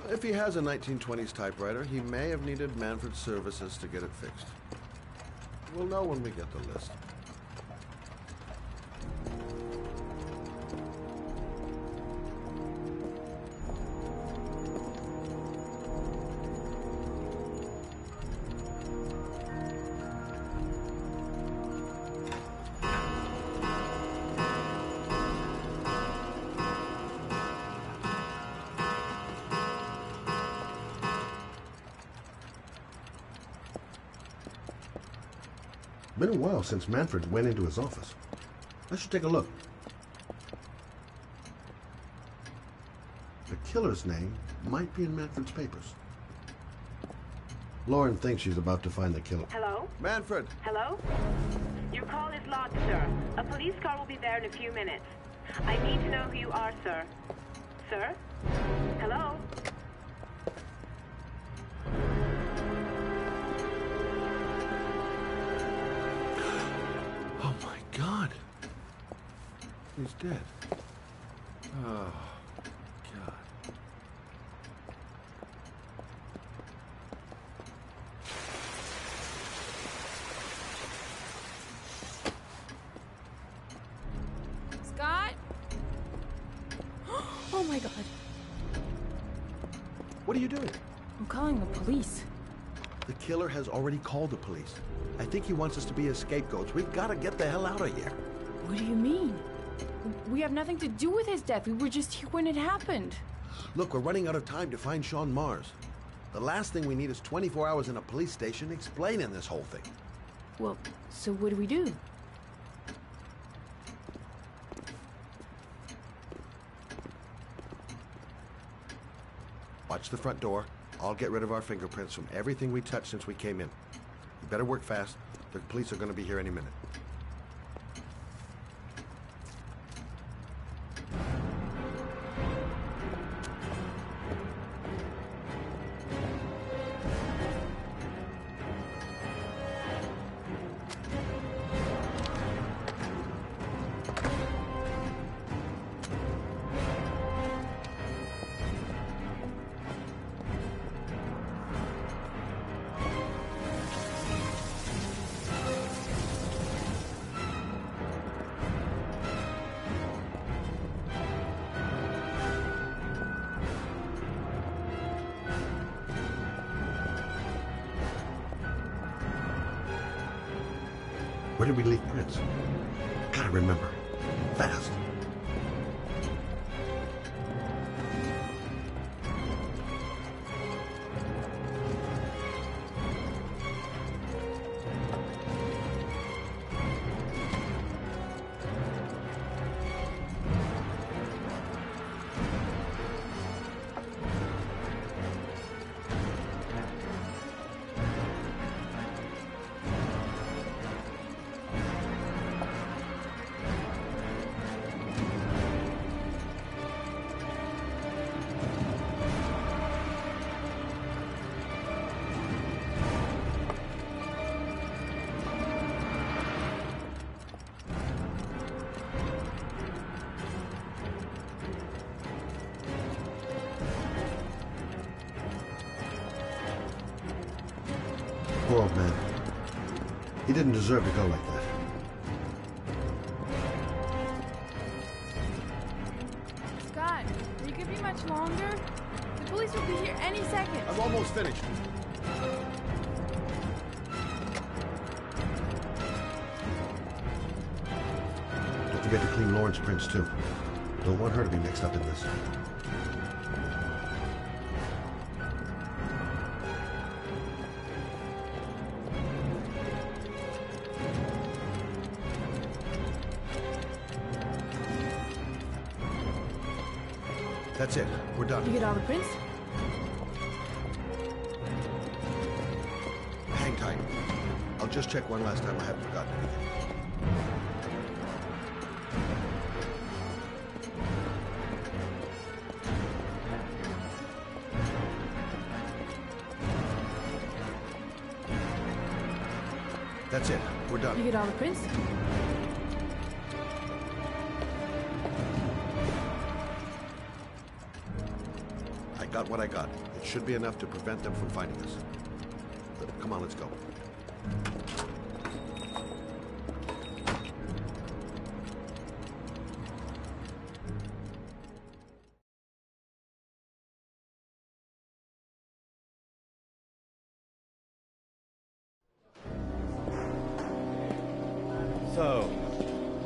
If he has a 1920s typewriter, he may have needed Manfred's services to get it fixed. We'll know when we get the list. Been a while since Manfred went into his office. I should take a look. The killer's name might be in Manfred's papers. Lauren thinks she's about to find the killer. Hello? Manfred! Hello? Your call is logged, sir. A police car will be there in a few minutes. I need to know who you are, sir. Sir? Hello? God. He's dead. Oh, God. Scott? Oh my God. What are you doing? I'm calling the police. The killer has already called the police. I think he wants us to be his scapegoats. We've got to get the hell out of here. What do you mean? We have nothing to do with his death. We were just here when it happened. Look, we're running out of time to find Sean Mars. The last thing we need is 24 hours in a police station explaining this whole thing. Well, so what do we do? Watch the front door. I'll get rid of our fingerprints from everything we touched since we came in. You better work fast. The police are going to be here any minute. Where did we leave prints? Gotta remember. Fast. Poor old man. He didn't deserve to go like that. Scott, will you give me much longer? The police will be here any second. I'm almost finished. Don't forget to clean Lauren's prints, too. Don't want her to be mixed up in this. That's it. We're done. You get all the prints? Hang tight. I'll just check one last time I haven't forgotten anything. That's it. We're done. You get all the prints? I got what I got. It should be enough to prevent them from finding us. Come on, let's go. So,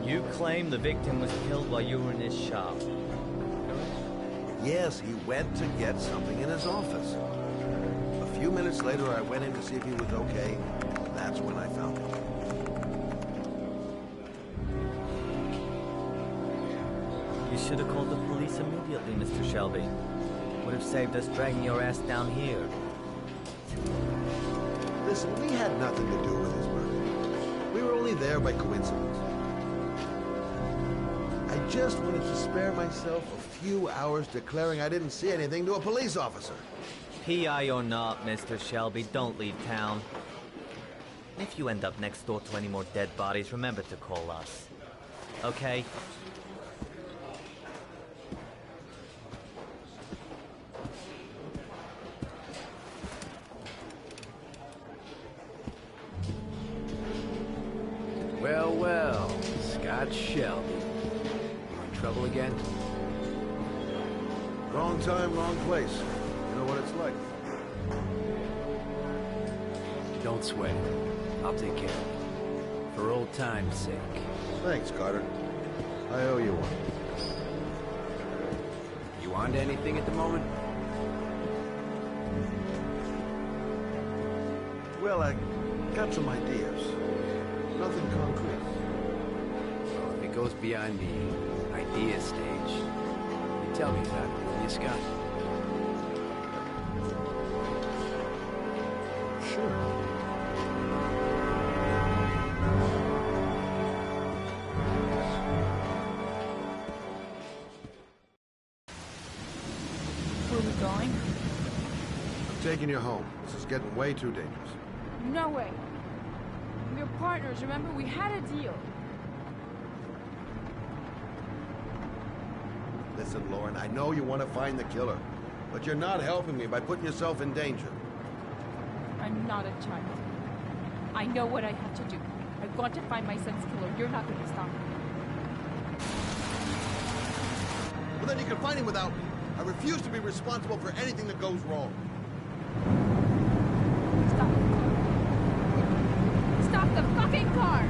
you claim the victim was killed while you were in his shop? Yes, he went to get something in his office. A few minutes later, I went in to see if he was okay. That's when I found him. You should have called the police immediately, Mr. Shelby. Would have saved us dragging your ass down here. Listen, we had nothing to do with his murder. We were only there by coincidence. I just wanted to spare myself a few hours declaring I didn't see anything to a police officer. PI or not, Mr. Shelby, don't leave town. If you end up next door to any more dead bodies, remember to call us. Okay? Well, well, Scott Shelby. You in trouble again? Wrong time, wrong place. You know what it's like. Don't sweat it. I'll take care of it. For old time's sake. Thanks, Carter. I owe you one. You on to anything at the moment? Well, I got some ideas. Nothing concrete. Well, if it goes beyond the idea stage, you tell me about it, will you, Scott? Sure. Where are we going? I'm taking you home. This is getting way too dangerous. No way. We're partners, remember? We had a deal. Listen, Lauren, I know you want to find the killer, but you're not helping me by putting yourself in danger. I'm not a child. I know what I have to do. I've got to find my son's killer. You're not going to stop me. Well, then you can find him without me. I refuse to be responsible for anything that goes wrong. Stop the fucking car!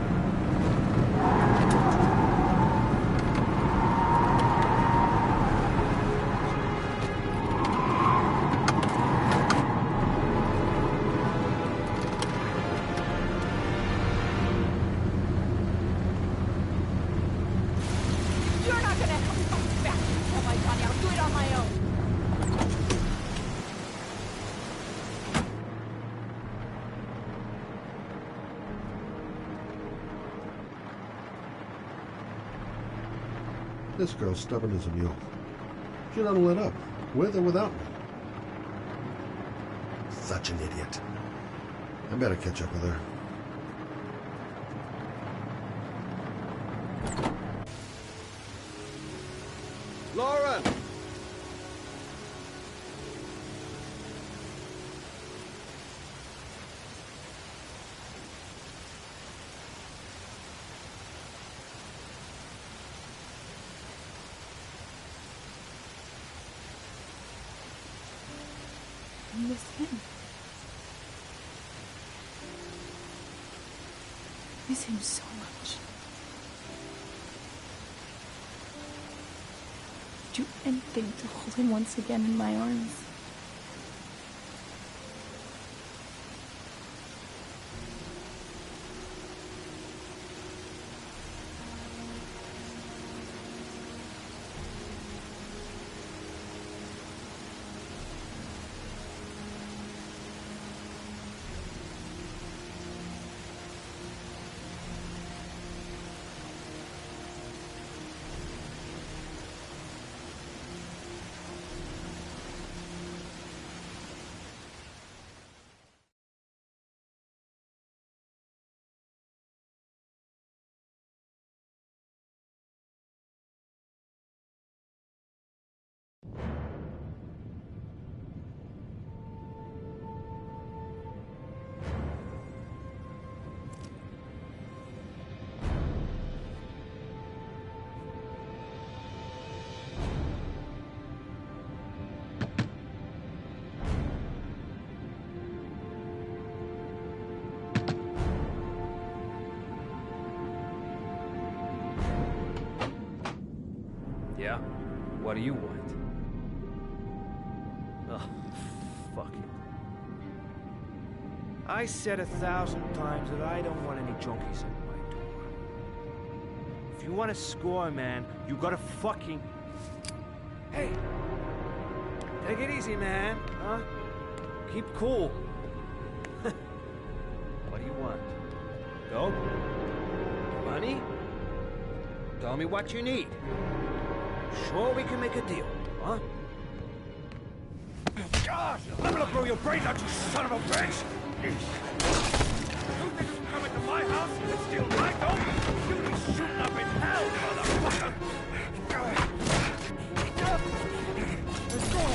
You're not gonna help me find back. Oh my God, I'll do it on my own. This girl's stubborn as a mule. She doesn't let up, with or without me. Such an idiot. I better catch up with her. Lauren! was him. I miss him so much. I'd do anything to hold him once again in my arms. Yeah? What do you want? Oh, fuck it. I said 1,000 times that I don't want any junkies at my door. If you want to score, man, you gotta fucking... Hey! Take it easy, man, huh? Keep cool. What do you want? Dope? Money? Tell me what you need. Sure we can make a deal, huh? God, I'm gonna blow your brains out, you son of a bitch! You think you can come into my house and steal my dope? You'll be shooting up in hell, motherfucker! Let's go!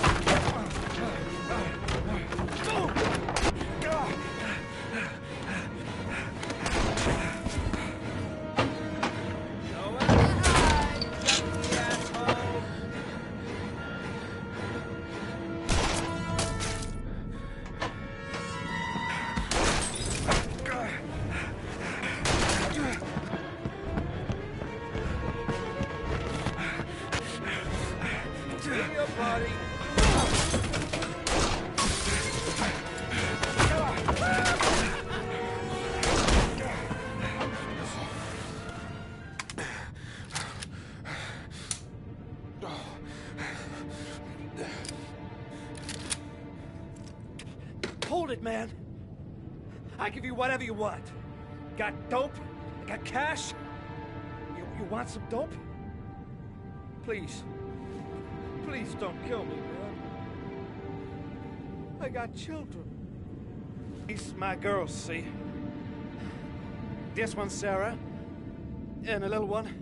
Hold it, man. I give you whatever you want. Got dope? Got cash? You want some dope? Please. Please don't kill me, man. I got children. These my girls, see? This one's Sarah. And the little one,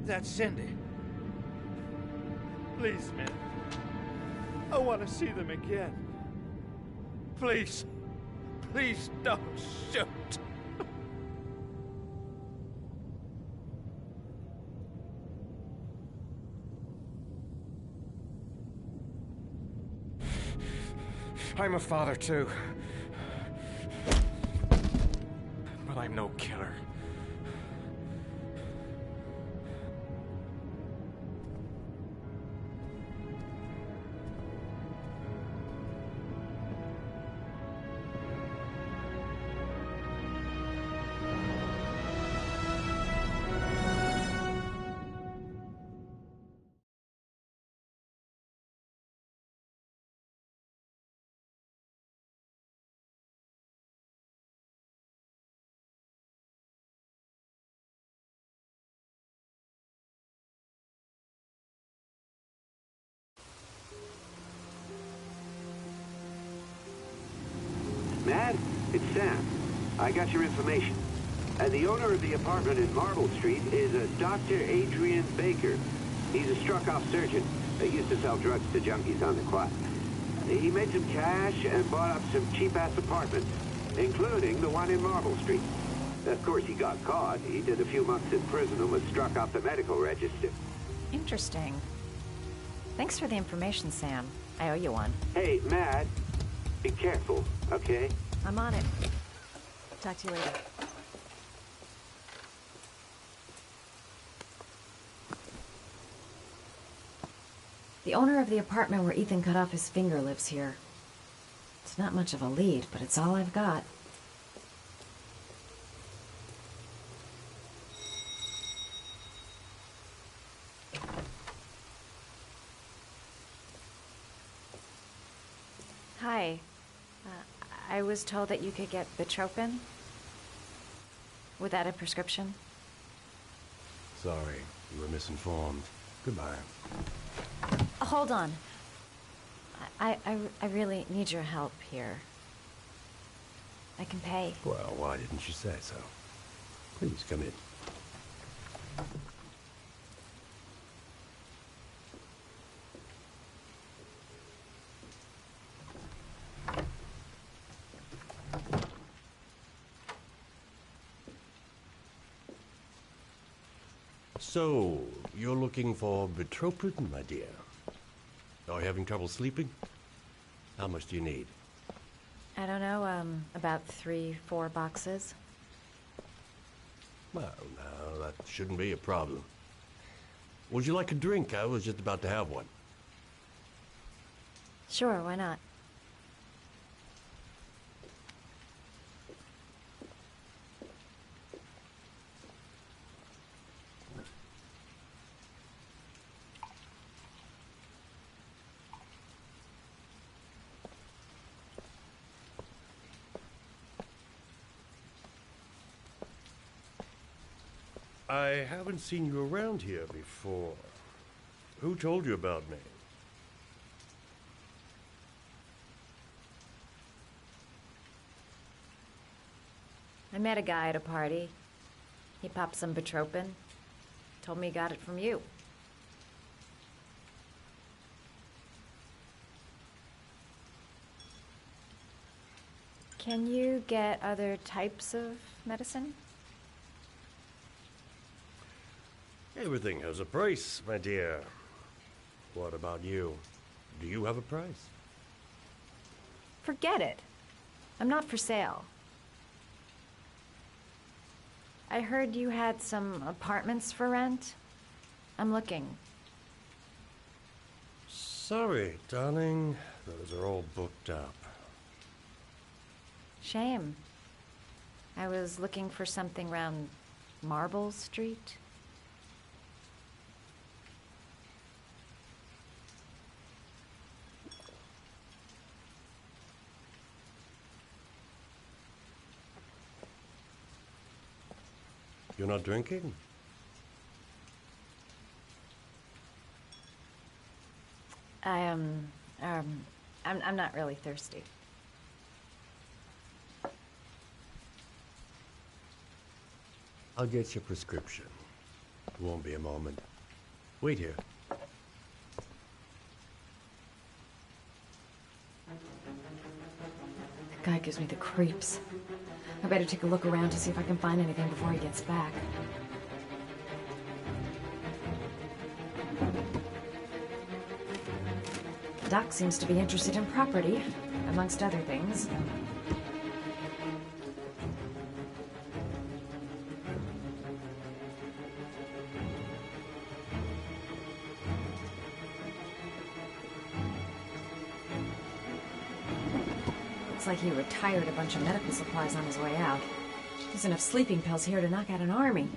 that's Cindy. Please, man. I want to see them again. Please. Please don't shoot. I'm a father, too. But I'm no killer. Matt, it's Sam. I got your information. The owner of the apartment in Marble Street is a Dr. Adrian Baker. He's a struck-off surgeon. He used to sell drugs to junkies on the quiet. He made some cash and bought up some cheap-ass apartments, including the one in Marble Street. Of course, he got caught. He did a few months in prison and was struck off the medical register. Interesting. Thanks for the information, Sam. I owe you one. Hey, Matt, Be careful, okay? I'm on it. Talk to you later. The owner of the apartment where Ethan cut off his finger lives here. It's not much of a lead, but it's all I've got. Hi. I was told that you could get Bitropin. Without a prescription. Sorry, you were misinformed. Goodbye. Hold on. I really need your help here. I can pay. Well, why didn't you say so? Please, come in. So, you're looking for Bitropin, my dear? Are you having trouble sleeping? How much do you need? I don't know, about 3-4 boxes. Well, no, that shouldn't be a problem. Would you like a drink? I was just about to have one. Sure, why not? I haven't seen you around here before. Who told you about me? I met a guy at a party. He popped some Bitropin. Told me he got it from you. Can you get other types of medicine? Everything has a price, my dear. What about you? Do you have a price? Forget it. I'm not for sale. I heard you had some apartments for rent. I'm looking. Sorry, darling. Those are all booked up. Shame. I was looking for something around Marble Street. You're not drinking? I'm not really thirsty. I'll get your prescription. It won't be a moment. Wait here. That guy gives me the creeps. I better take a look around to see if I can find anything before he gets back. Doc seems to be interested in property, amongst other things. Looks like he retired a bunch of medical supplies on his way out. There's enough sleeping pills here to knock out an army.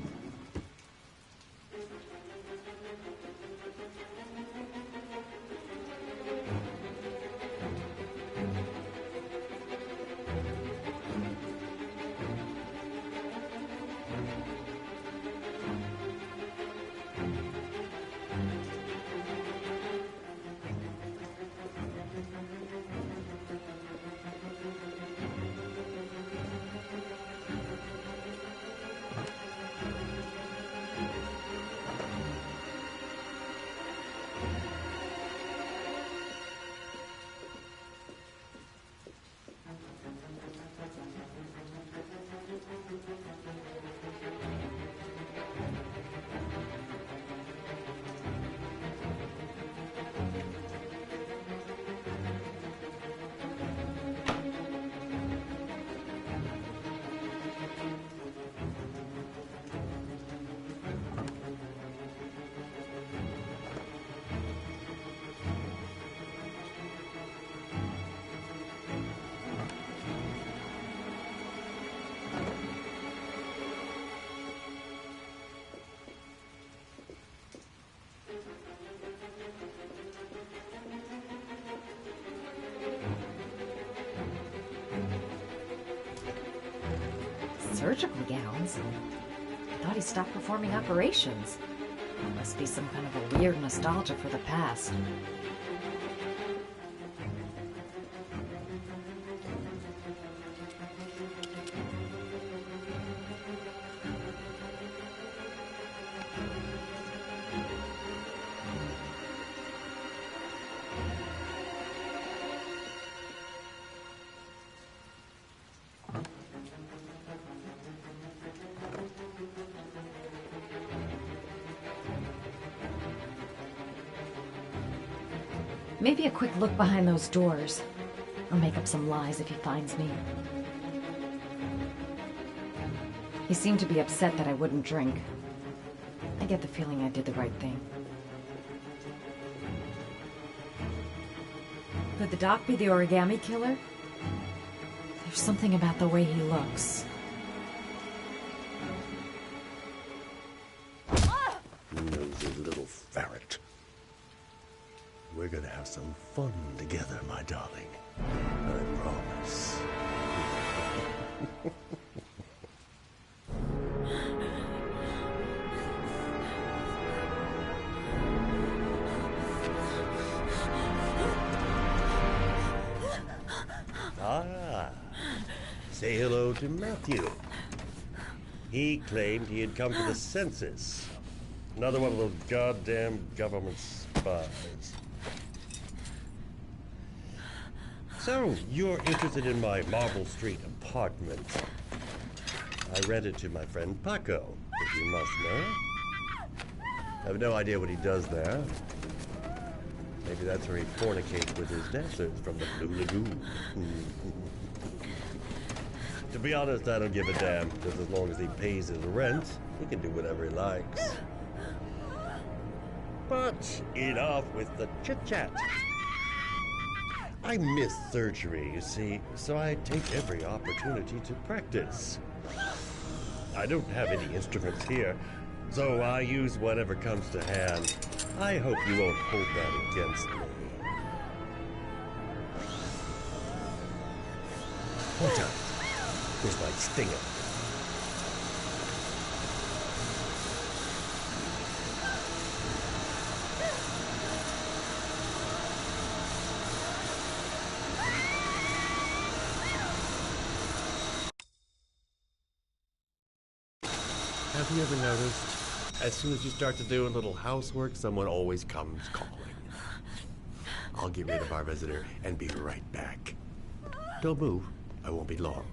surgical gowns. I thought he stopped performing operations. There must be some kind of a weird nostalgia for the past. Maybe a quick look behind those doors. I'll make up some lies if he finds me. He seemed to be upset that I wouldn't drink. I get the feeling I did the right thing. Could the doc be the origami killer? There's something about the way he looks. Nosy little ferret. We're gonna have some fun together, my darling. I promise. Say hello to Matthew. He claimed he had come to the census. Another one of those goddamn government spies. So, you're interested in my Marble Street apartment. I rent it to my friend Paco, if you must know. I have no idea what he does there. Maybe that's where he fornicates with his dancers from the Blue Lagoon. To be honest, I don't give a damn, just as long as he pays his rent, he can do whatever he likes. But enough with the chit-chat. I miss surgery, you see, so I take every opportunity to practice. I don't have any instruments here, so I use whatever comes to hand. I hope you won't hold that against me. Hold on. This might sting him. Have you ever noticed, as soon as you start to do a little housework, someone always comes calling? I'll get rid of our visitor and be right back. Don't move. I won't be long.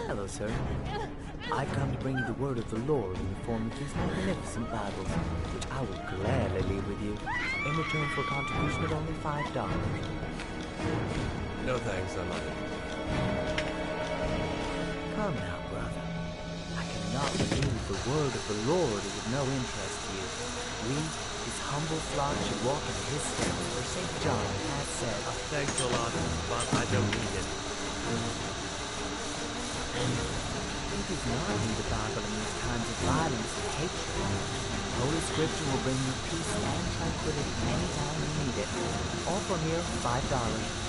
Hello, sir. I've come to bring you the word of the Lord in the form of these magnificent Bibles, which I will gladly leave with you, in return for a contribution of only $5. No thanks, I'm not. Come now, brother. I cannot believe the word of the Lord is of no interest to you. We, his humble flock, should walk in his steps, for St. John has said, Thanks a lot, but I don't need it. It does not need the Bible in these times of violence and hatred. Holy Scripture will bring you peace and tranquility anytime you need it. All from here, $5.